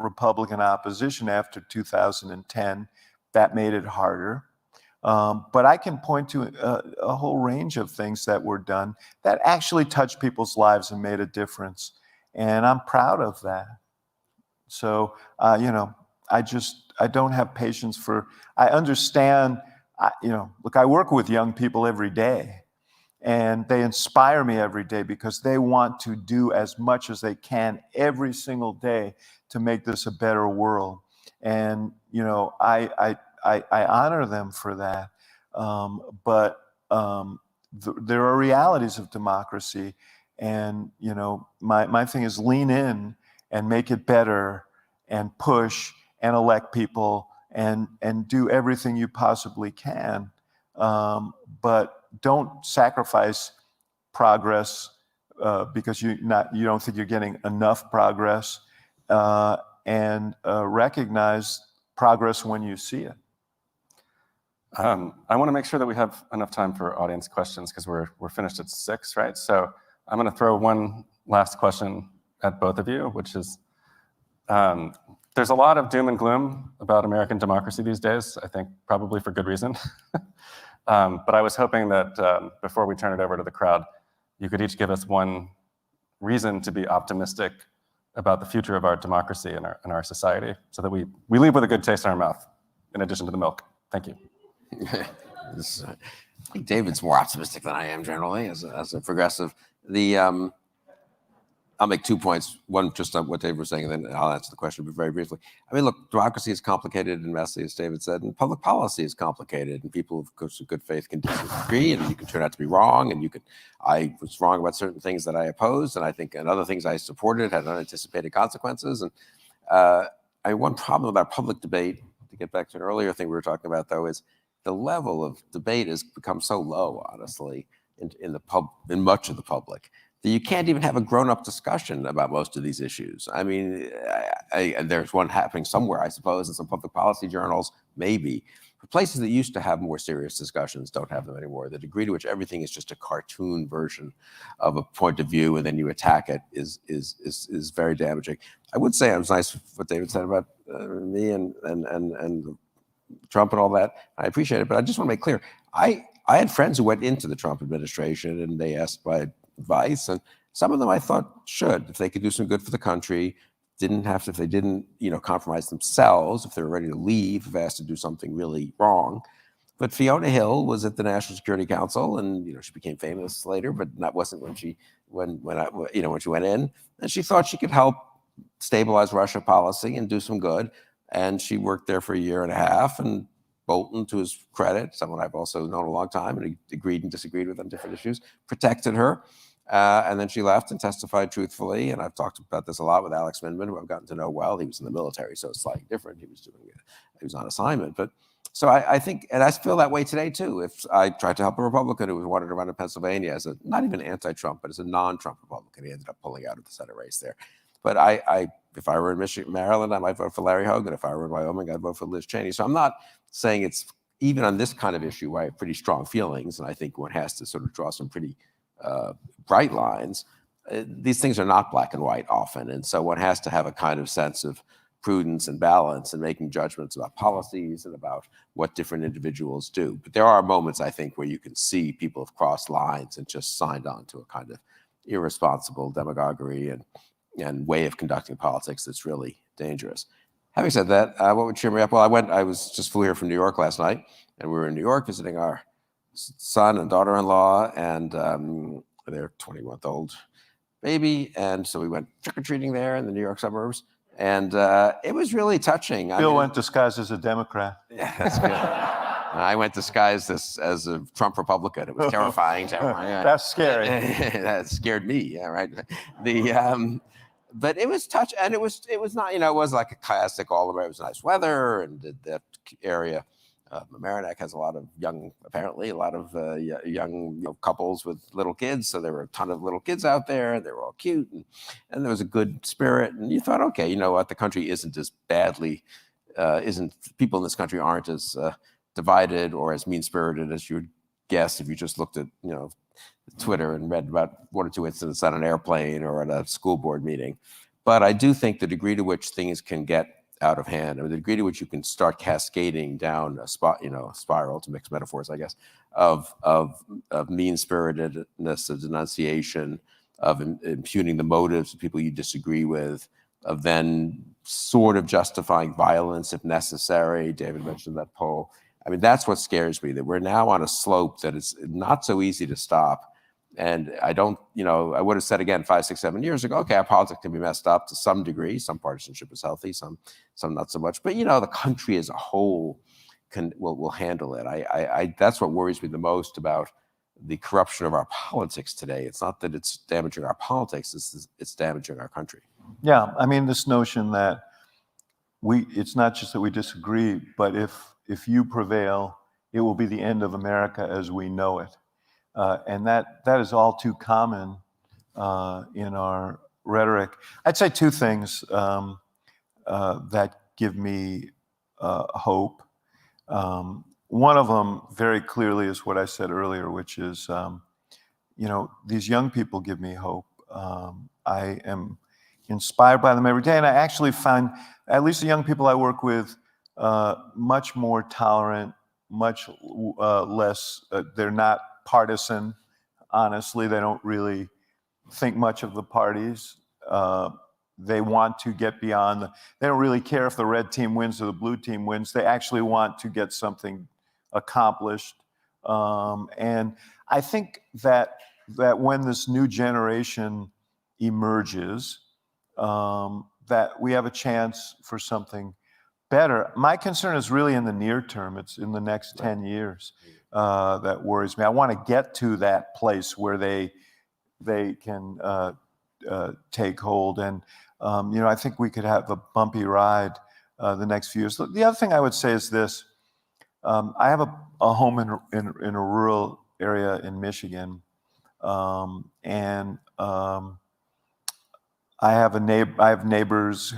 Republican opposition after 2010. That made it harder. But I can point to a whole range of things that were done that actually touched people's lives and made a difference. And I'm proud of that. So, you know, I don't have patience for, I understand, you know, look, I work with young people every day, and they inspire me every day because they want to do as much as they can every single day to make this a better world. And, you know, I honor them for that. But there are realities of democracy. And, you know, my thing is lean in and make it better and push and elect people and do everything you possibly can. But don't sacrifice progress because you don't think you're getting enough progress, and recognize progress when you see it. I want to make sure that we have enough time for audience questions because we're finished at 6, right? So I'm going to throw one last question at both of you, which is, there's a lot of doom and gloom about American democracy these days, I think probably for good reason. But I was hoping that before we turn it over to the crowd, you could each give us one reason to be optimistic about the future of our democracy and our society so that we leave with a good taste in our mouth, in addition to the milk. Thank you. I think David's more optimistic than I am generally as a progressive. I'll make 2 points. One, just on what David was saying, and then I'll answer the question, but very briefly. I mean, look, democracy is complicated and messy, as David said, and public policy is complicated, and people of course of good faith can disagree, and you can turn out to be wrong, and I was wrong about certain things that I opposed, and I think and other things I supported had unanticipated consequences. And one problem about public debate, to get back to an earlier thing we were talking about, though, is the level of debate has become so low, honestly, in much of the public, that you can't even have a grown-up discussion about most of these issues. I mean, there's one happening somewhere, I suppose, in some public policy journals, maybe. But places that used to have more serious discussions don't have them anymore. The degree to which everything is just a cartoon version of a point of view and then you attack it is very damaging. I would say it was nice what David said about me and Trump and all that. I appreciate it, but I just want to make clear, I had friends who went into the Trump administration and they asked my advice, and some of them I thought should, if they could do some good for the country, if they didn't, compromise themselves, if they were ready to leave, if asked to do something really wrong. But Fiona Hill was at the National Security Council, and she became famous later, but that wasn't when she went in, and she thought she could help stabilize Russia policy and do some good, and she worked there for a year and a half, and Bolton, to his credit, someone I've also known a long time and agreed and disagreed with on different issues, protected her. And then she left and testified truthfully. And I've talked about this a lot with Alex Minman, who I've gotten to know well. He was in the military, so it's slightly different. He was on assignment. But so I think, and I feel that way today too. If I tried to help a Republican who wanted to run in Pennsylvania as not even anti-Trump, but as a non-Trump Republican, he ended up pulling out of the Senate race there. But if I were in Maryland, I might vote for Larry Hogan. If I were in Wyoming, I'd vote for Liz Cheney. So I'm not saying it's, even on this kind of issue where I have pretty strong feelings, and I think one has to sort of draw some pretty bright lines, these things are not black and white often. And so one has to have a kind of sense of prudence and balance in making judgments about policies and about what different individuals do. But there are moments, I think, where you can see people have crossed lines and just signed on to a kind of irresponsible demagoguery and way of conducting politics that's really dangerous. Having said that, what would cheer me up? Well, I just flew here from New York last night, and we were in New York visiting our son and daughter-in-law and their 20-month-old baby. And so we went trick-or-treating there in the New York suburbs. And it was really touching. Bill went disguised as a Democrat. Yeah, that's good. I went disguised as a Trump Republican. It was terrifying. That's scary. That scared me. Yeah, right. But it was touch, and it was not, it was like a classic all-American. It was nice weather, and that area. Mamaroneck has a lot of young couples with little kids. So there were a ton of little kids out there. They were all cute, and there was a good spirit. And you thought, okay, you know what? The country isn't as badly, people in this country aren't as divided or as mean-spirited as you would guess if you just looked at, Twitter and read about one or two incidents on an airplane or at a school board meeting. But I do think the degree to which things can get out of hand, or the degree to which you can start cascading down a spiral, to mix metaphors, I guess, of mean-spiritedness, of denunciation, of impugning the motives of people you disagree with, of then sort of justifying violence if necessary. David mentioned that poll. I mean, that's what scares me, that we're now on a slope that is not so easy to stop. And I don't, I would have said again 5, 6, 7 years ago, okay, our politics can be messed up to some degree. Some partisanship is healthy, some not so much. But the country as a whole will handle it. That's what worries me the most about the corruption of our politics today. It's not that it's damaging our politics; it's damaging our country. Yeah, I mean, this notion that it's not just that we disagree, but if you prevail, it will be the end of America as we know it. And that is all too common in our rhetoric. I'd say two things that give me hope. One of them very clearly is what I said earlier, which is, these young people give me hope. I am inspired by them every day, and I actually find, at least the young people I work with, much more tolerant, much less, they're not partisan. Honestly, they don't really think much of the parties. They want to get beyond, they don't really care if the red team wins or the blue team wins. They actually want to get something accomplished. And I think that when this new generation emerges, that we have a chance for something better. My concern is really in the near term. It's in the next 10 years that worries me. I want to get to that place where they can take hold. And, I think we could have a bumpy ride the next few years. The other thing I would say is this. I have a home in a rural area in Michigan. I have neighbors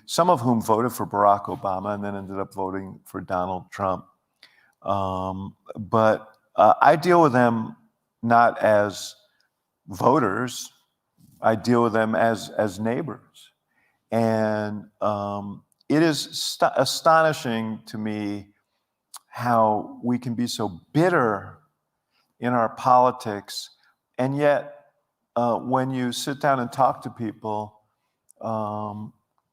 some of whom voted for Barack Obama and then ended up voting for Donald Trump. But I deal with them not as voters. I deal with them as neighbors. And it is astonishing to me how we can be so bitter in our politics, and yet when you sit down and talk to people,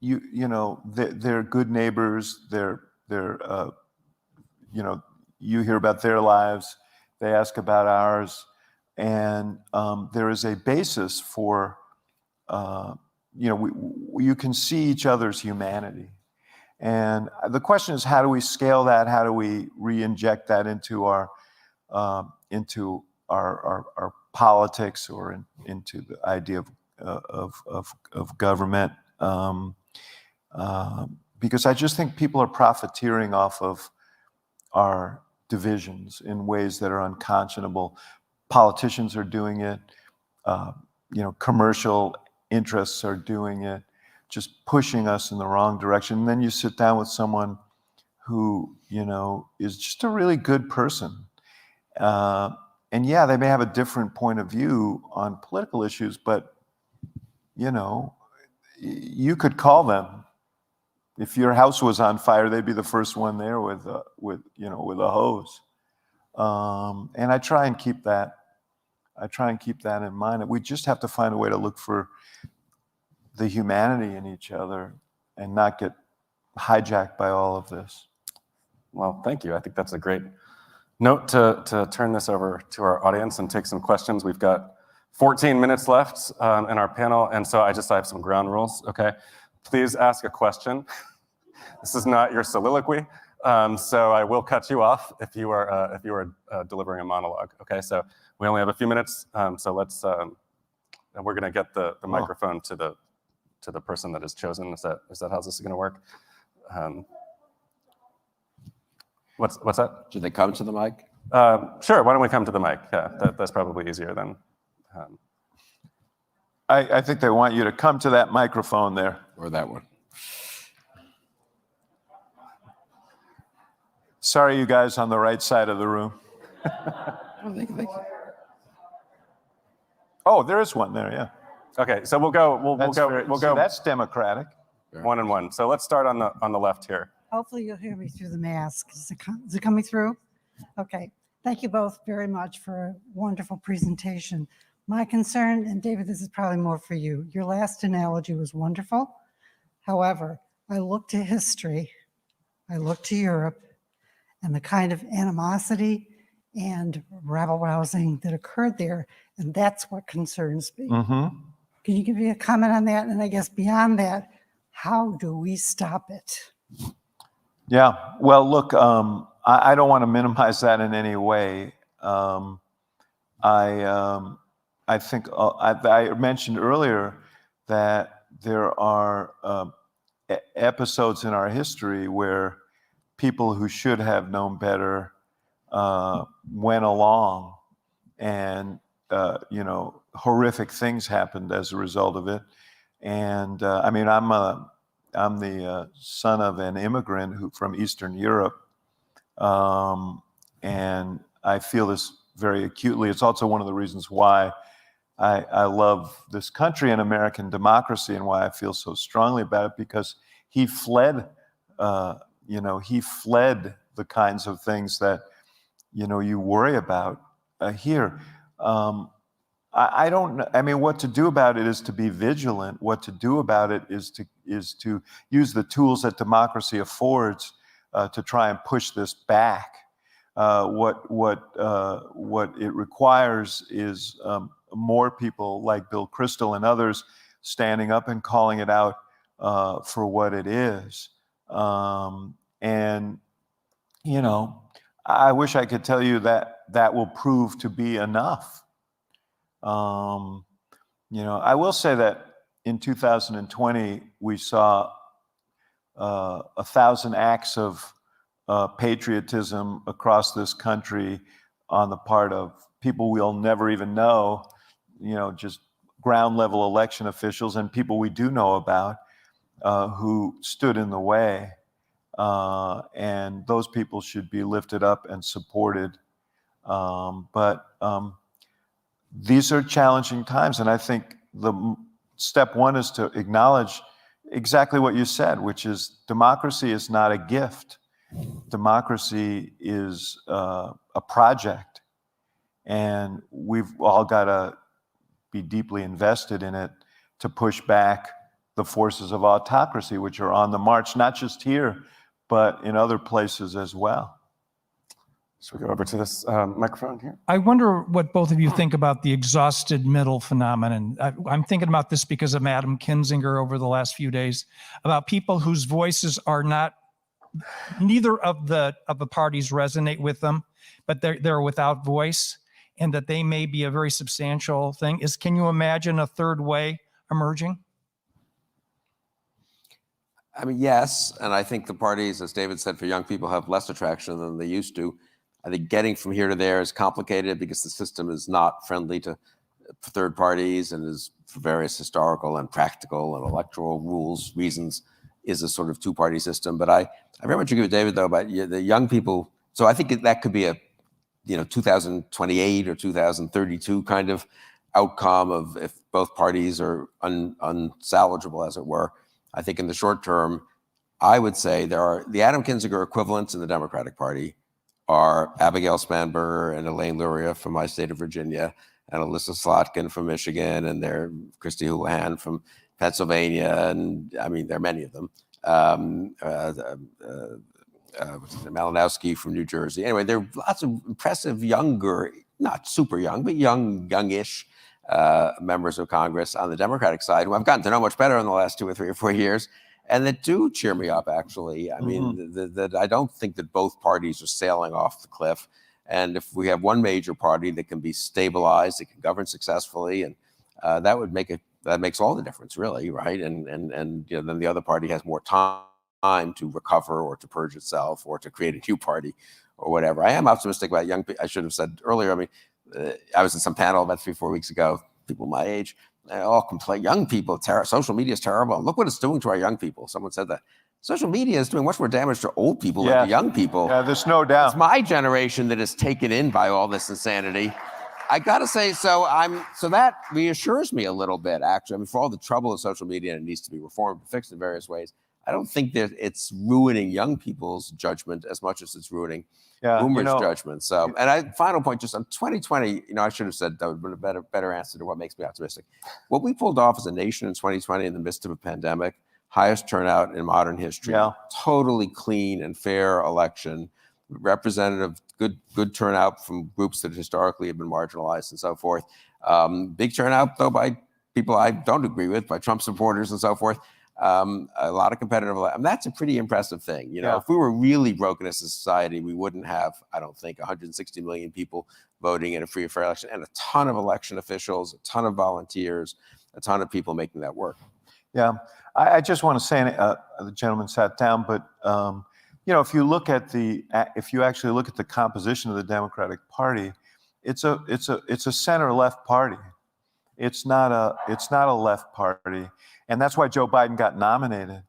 they're good neighbors. You hear about their lives, they ask about ours, and there is a basis for, you can see each other's humanity. And the question is, how do we scale that? How do we re-inject that into our politics or into the idea of government? Because I just think people are profiteering off of our divisions in ways that are unconscionable. Politicians are doing it. Commercial interests are doing it, just pushing us in the wrong direction. And then you sit down with someone who, is just a really good person. And yeah, they may have a different point of view on political issues, but, you could call them. If your house was on fire, they'd be the first one there with a hose. And I try and keep that in mind. We just have to find a way to look for the humanity in each other and not get hijacked by all of this. Well, thank you. I think that's a great note to turn this over to our audience and take some questions. We've got 14 minutes left in our panel, and so I have some ground rules, okay? Please ask a question. This is not your soliloquy, so I will cut you off if you are delivering a monologue, okay? So we only have a few minutes, so let's, and we're gonna get the microphone to the person that is chosen. Is that how this is gonna work? What's that? Should they come to the mic? Sure, why don't we come to the mic? Yeah, that's probably easier than. I think they want you to come to that microphone there. Or that one. Sorry, you guys on the right side of the room. I don't think. Oh, there is one there, yeah. Okay, so we'll go. So that's democratic. 1 and 1. So let's start on the left here. Hopefully you'll hear me through the mask. Is it coming through? Okay. Thank you both very much for a wonderful presentation. My concern, and David, this is probably more for you. Your last analogy was wonderful. However, I look to history, I look to Europe, and the kind of animosity and rabble-rousing that occurred there, and that's what concerns me. Mm-hmm. Can you give me a comment on that? And I guess beyond that, how do we stop it? Yeah, well, look, I don't want to minimize that in any way. I think I mentioned earlier that there are episodes in our history where people who should have known better went along, and horrific things happened as a result of it. And I mean, I'm the son of an immigrant from Eastern Europe, and I feel this very acutely. It's also one of the reasons why I love this country and American democracy, and why I feel so strongly about it, because he fled the kinds of things that you worry about here. I don't. I mean, what to do about it is to be vigilant. What to do about it is to use the tools that democracy affords to try and push this back. What it requires is more people like Bill Kristol and others standing up and calling it out for what it is. And I wish I could tell you that will prove to be enough. I will say that in 2020 we saw 1,000 acts of patriotism across this country on the part of people we'll never even know, just ground level election officials and people we do know about who stood in the way. And those people should be lifted up and supported. But these are challenging times, and I think the step one is to acknowledge exactly what you said, which is democracy is not a gift. Democracy is a project, and we've all got to be deeply invested in it to push back the forces of autocracy, which are on the march, not just here, but in other places as well. Should we go over to this microphone here? I wonder what both of you think about the exhausted middle phenomenon. I'm thinking about this because of Adam Kinzinger over the last few days, about people whose voices are not, neither of the parties resonate with them, but they're without voice, and that they may be a very substantial thing. Can you imagine a third way emerging? I mean, yes, and I think the parties, as David said, for young people have less attraction than they used to. I think getting from here to there is complicated because the system is not friendly to third parties, and is, for various historical and practical and electoral reasons, is a sort of two-party system. But I very much agree with David, though, about the young people. So I think that could be a 2028 or 2032 kind of outcome of if both parties are unsalvageable, as it were. I think in the short term, I would say there are the Adam Kinzinger equivalents in the Democratic Party are Abigail Spanberger and Elaine Luria from my state of Virginia, and Alyssa Slotkin from Michigan, and there Christy Houlihan from Pennsylvania, and I mean there are many of them. Malinowski from New Jersey. Anyway, there are lots of impressive younger, not super young, but youngish members of Congress on the Democratic side who I've gotten to know much better in the last 2 or 3 or 4 years, and that do cheer me up, actually. I mean, that I don't think that both parties are sailing off the cliff. And if we have one major party that can be stabilized, that can govern successfully, and that would make it, that makes all the difference, really, right? And then the other party has more time to recover or to purge itself or to create a new party or whatever. I am optimistic about young people. I should have said earlier, I mean, I was in some panel about 3-4 weeks ago, people my age, they all complain, young people, social media is terrible. Look what it's doing to our young people. Someone said that. Social media is doing much more damage to old people than to young people. Yeah, there's no doubt. It's my generation that is taken in by all this insanity. I gotta say, so that reassures me a little bit, actually. I mean, for all the trouble of social media, and it needs to be reformed and fixed in various ways, I don't think that it's ruining young people's judgment as much as it's ruining boomers' judgment. So, and final point, just on 2020, I should have said that would have been a better answer to what makes me optimistic. What we pulled off as a nation in 2020 in the midst of a pandemic, highest turnout in modern history, totally clean and fair election, representative, good turnout from groups that historically have been marginalized and so forth. Big turnout, though, by people I don't agree with, by Trump supporters and so forth. A lot of competitive, that's a pretty impressive thing. If we were really broken as a society, we wouldn't have, I don't think, 160 million people voting in a free and fair election, and a ton of election officials, a ton of volunteers, a ton of people making that work. Yeah, I just want to say, the gentleman sat down, but if you actually look at the composition of the Democratic Party, it's a center-left party. It's not a left party, and that's why Joe Biden got nominated.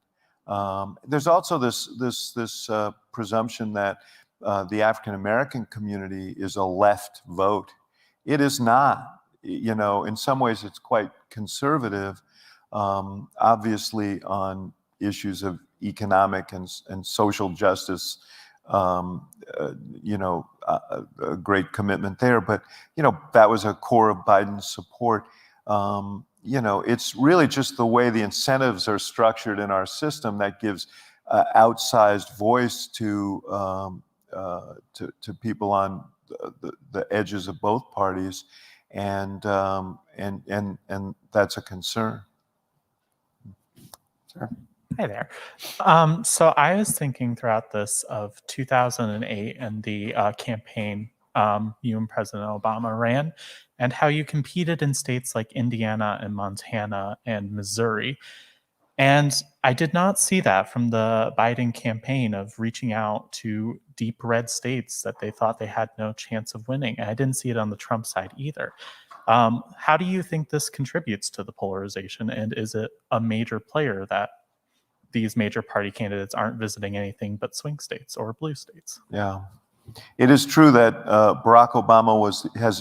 There's also this presumption that the African American community is a left vote. It is not. In some ways, it's quite conservative. Obviously, on issues of economic and social justice, a great commitment there. But that was a core of Biden's support. It's really just the way the incentives are structured in our system that gives outsized voice to people on the edges of both parties, and that's a concern. Sure. Hi there. So I was thinking throughout this of 2008 and the campaign you and President Obama ran, and how you competed in states like Indiana and Montana and Missouri. And I did not see that from the Biden campaign of reaching out to deep red states that they thought they had no chance of winning. And I didn't see it on the Trump side either. How do you think this contributes to the polarization? And is it a major player that these major party candidates aren't visiting anything but swing states or blue states? Yeah. It is true that Barack Obama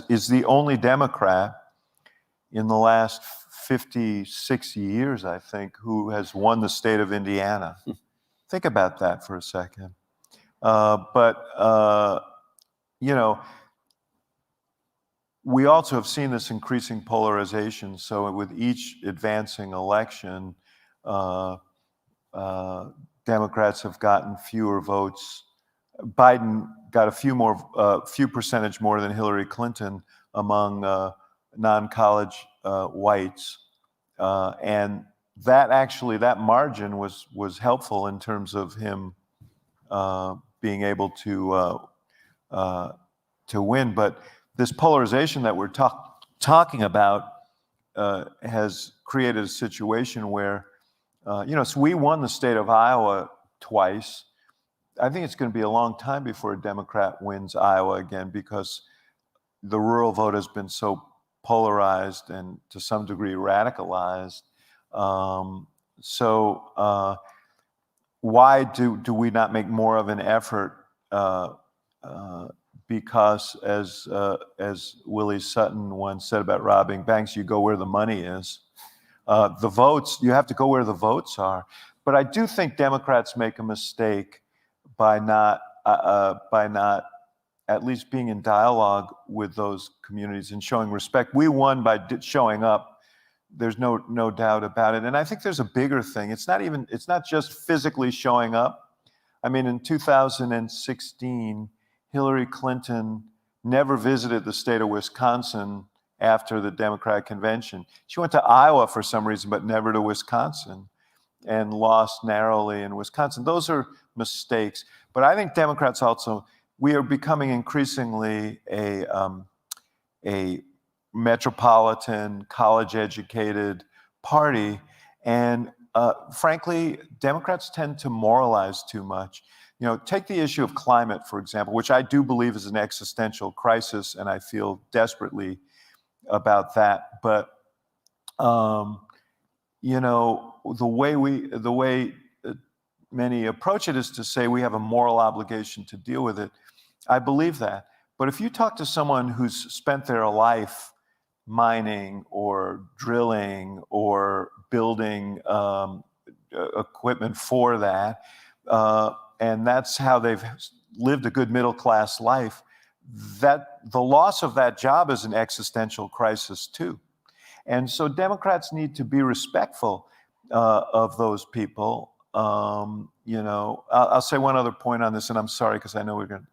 is the only Democrat in the last 56 years, I think, who has won the state of Indiana. Think about that for a second. We also have seen this increasing polarization. So with each advancing election, Democrats have gotten fewer votes. Biden got a few percentage more than Hillary Clinton among non-college whites, and that margin was helpful in terms of him being able to win. But this polarization that we're talking about has created a situation where, so we won the state of Iowa twice. I think it's going to be a long time before a Democrat wins Iowa again, because the rural vote has been so polarized and to some degree radicalized. Why do we not make more of an effort? Because as Willie Sutton once said about robbing banks, you go where the money is. The votes, you have to go where the votes are. But I do think Democrats make a mistake by not at least being in dialogue with those communities and showing respect. We won by showing up. There's no doubt about it. And I think there's a bigger thing. It's not just physically showing up. I mean, in 2016, Hillary Clinton never visited the state of Wisconsin after the Democratic convention. She went to Iowa for some reason, but never to Wisconsin, and lost narrowly in Wisconsin. Those are mistakes. But I think Democrats also, we are becoming increasingly a metropolitan, college-educated party. And frankly, Democrats tend to moralize too much. Take the issue of climate, for example, which I do believe is an existential crisis, and I feel desperately about that. But the way many approach it is to say we have a moral obligation to deal with it. I believe that, But if you talk to someone who's spent their life mining or drilling or building equipment for that, and that's how they've lived a good middle-class life, that the loss of that job is an existential crisis too. And so Democrats need to be respectful of those people. You know, I'll say one other point on this, and I'm sorry because I know we're going to,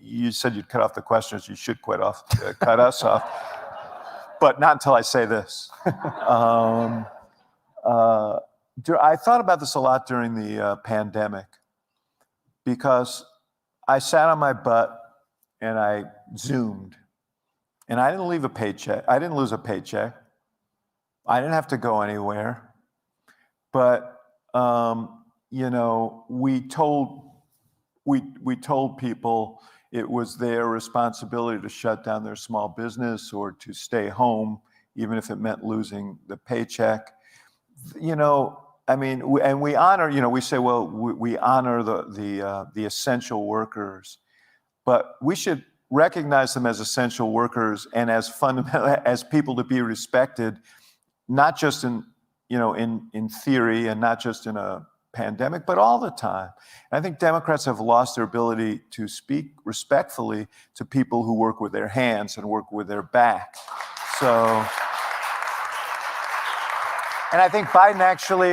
you said you'd cut off the questions, you should cut us off, but not until I say this. I thought about this a lot during the pandemic because I sat on my butt and I Zoomed, and I didn't leave a paycheck. I didn't lose a paycheck. I didn't have to go anywhere. But you know, we told people it was their responsibility to shut down their small business or to stay home, even if it meant losing the paycheck. You know, I mean, and we honor. You know, we say, well, we honor the essential workers, but we should recognize them as essential workers and as fundamental, as people to be respected, not just in, you know, in theory and not just in a pandemic, but all the time. And I think Democrats have lost their ability to speak respectfully to people who work with their hands and work with their back. So, and I think Biden actually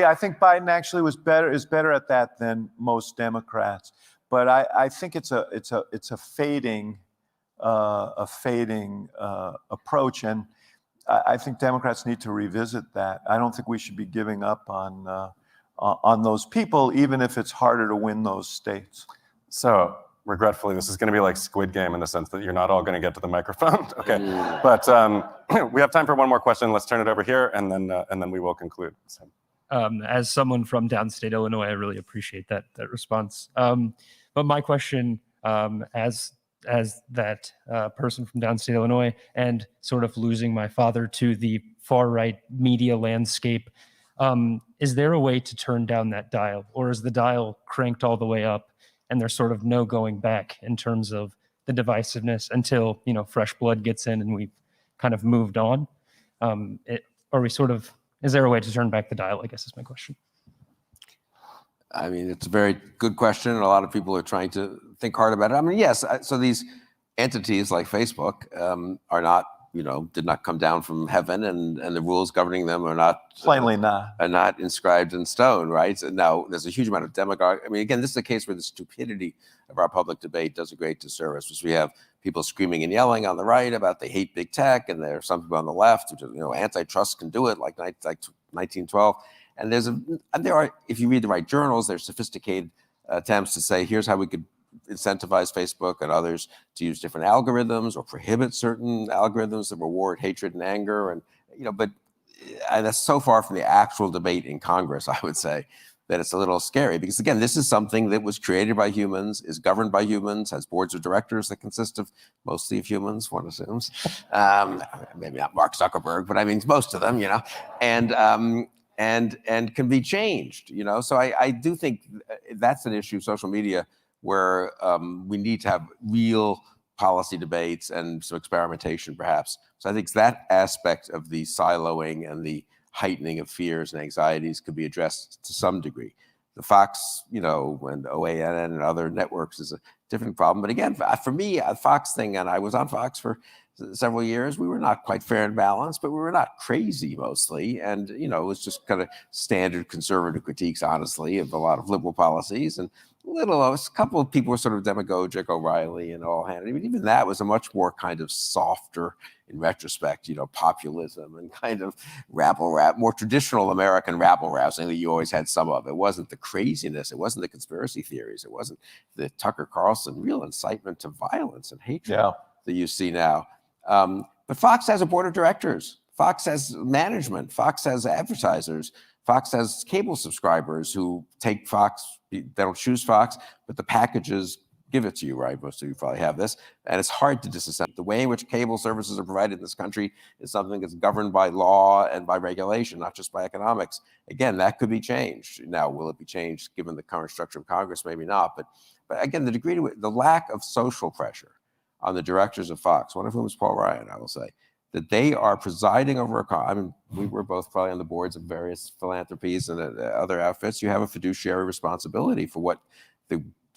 is better at that than most Democrats. But I think it's a fading approach, and I think Democrats need to revisit that. I don't think we should be giving up on those people, even if it's harder to win those states. So regretfully, this is going to be like Squid Game in the sense that you're not all going to get to the microphone. Okay, but we have time for one more question. Let's turn it over here, and then we will conclude. So. As someone from downstate Illinois, I really appreciate that response. But my question, as that person from downstate Illinois, and sort of losing my father to the far right media landscape, is there a way to turn down that dial, or is the dial cranked all the way up, and there's sort of no going back in terms of the divisiveness until, you know, fresh blood gets in and we've kind of moved on? Is there a way to turn back the dial, I guess is my question. I mean, it's a very good question, and a lot of people are trying to think hard about it. I mean, yes, so these entities like Facebook are not, you know, did not come down from heaven, and the rules governing them are not Plainly not. Are not inscribed in stone, right? So now there's a huge amount of demagogue. I mean, again, this is a case where the stupidity of our public debate does a great disservice, because we have people screaming and yelling on the right about they hate big tech, and there are some people on the left who, you know, antitrust can do it, like 1912. And there are, if you read the right journals, there's sophisticated attempts to say, here's how we could incentivize Facebook and others to use different algorithms or prohibit certain algorithms that reward hatred and anger, and and that's so far from the actual debate in Congress, I would say, that it's a little scary, because again, this is something that was created by humans, is governed by humans, has boards of directors that consist of mostly of humans, one assumes. Maybe not Mark Zuckerberg, but I mean most of them, you know, and can be changed, you know. So I do think that's an issue of social media where we need to have real policy debates and some experimentation, perhaps. So I think that aspect of the siloing and the heightening of fears and anxieties could be addressed to some degree. The Fox, you know, and OANN and other networks is a different problem. But again, for me, a Fox thing, and I was on Fox for several years, we were not quite fair and balanced, but we were not crazy mostly. And, you know, it was just kind of standard conservative critiques, honestly, of a lot of liberal policies. And a couple of people were sort of demagogic, O'Reilly and All-Hand. I mean, even that was a much more kind of softer, in retrospect, you know, populism and kind of more traditional American rabble-rousing that you always had some of. It wasn't the craziness. It wasn't the conspiracy theories. It wasn't the Tucker Carlson real incitement to violence and hatred that you see now. But Fox has a board of directors. Fox has management. Fox has advertisers. Fox has cable subscribers who take Fox. They don't choose Fox, but the packages give it to you, right? Most of you probably have this. And it's hard to disassemble. The way in which cable services are provided in this country is something that's governed by law and by regulation, not just by economics. Again, that could be changed. Now, will it be changed given the current structure of Congress? Maybe not. But again, the lack of social pressure on the directors of Fox, one of whom is Paul Ryan, I will say, that they are presiding over I mean, we were both probably on the boards of various philanthropies and other outfits. You have a fiduciary responsibility for what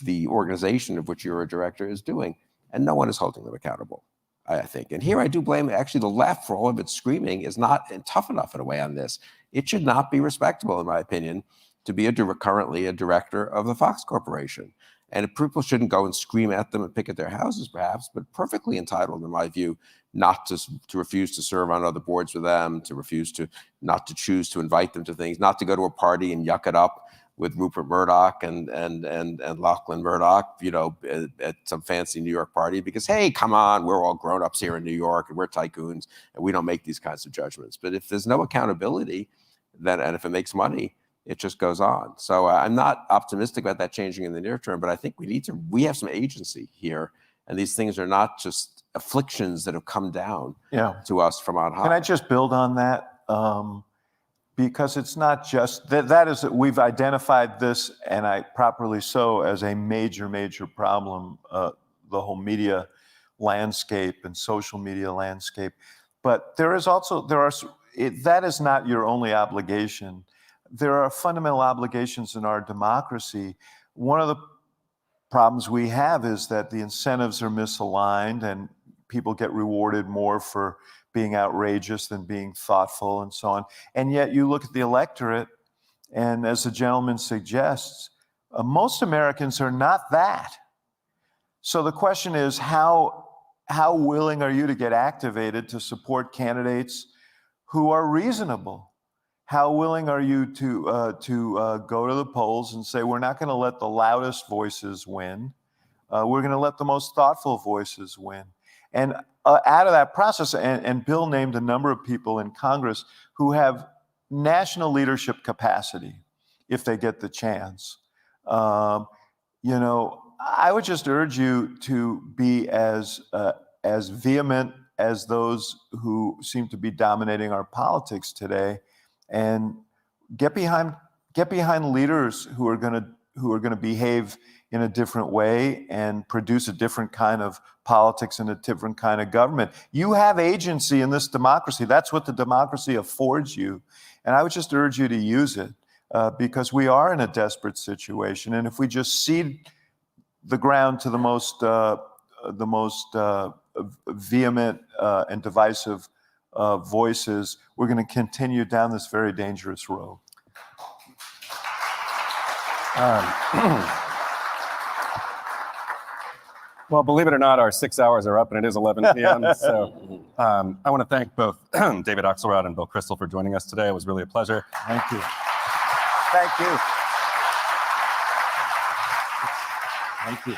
the organization of which you're a director is doing, and no one is holding them accountable, I think. And here I do blame actually the left for all of its screaming is not tough enough in a way on this. It should not be respectable, in my opinion, to be currently a director of the Fox Corporation. And people shouldn't go and scream at them and pick at their houses, perhaps, but perfectly entitled, in my view, not to refuse to serve on other boards with them, to refuse to not to choose to invite them to things, not to go to a party and yuck it up with Rupert Murdoch and Lachlan Murdoch, you know, at some fancy New York party because, hey, come on, we're all grown-ups here in New York and we're tycoons and we don't make these kinds of judgments. But if there's no accountability, then and if it makes money, it just goes on. So I'm not optimistic about that changing in the near term, but I think we have some agency here, and these things are not just afflictions that have come down to us from on high. Can I just build on that? Because it's not just, that is, we've identified this, and properly so, as a major, major problem, the whole media landscape and social media landscape. But there is also, that is not your only obligation. There are fundamental obligations in our democracy. One of the problems we have is that the incentives are misaligned and people get rewarded more for being outrageous than being thoughtful and so on. And yet you look at the electorate, and as the gentleman suggests, most Americans are not that. So the question is, how willing are you to get activated to support candidates who are reasonable? How willing are you to go to the polls and say, we're not going to let the loudest voices win. We're going to let the most thoughtful voices win. And out of that process, and Bill named a number of people in Congress who have national leadership capacity if they get the chance. You know, I would just urge you to be as vehement as those who seem to be dominating our politics today, and get behind leaders who are going to behave in a different way and produce a different kind of politics and a different kind of government. You have agency in this democracy. That's what the democracy affords you. And I would just urge you to use it because we are in a desperate situation. And if we just cede the ground to the most vehement and divisive voices, we're going to continue down this very dangerous road. Well, believe it or not, our 6 hours are up and it is 11 p.m. So I want to thank both David Axelrod and Bill Kristol for joining us today. It was really a pleasure. Thank you. Thank you. Thank you.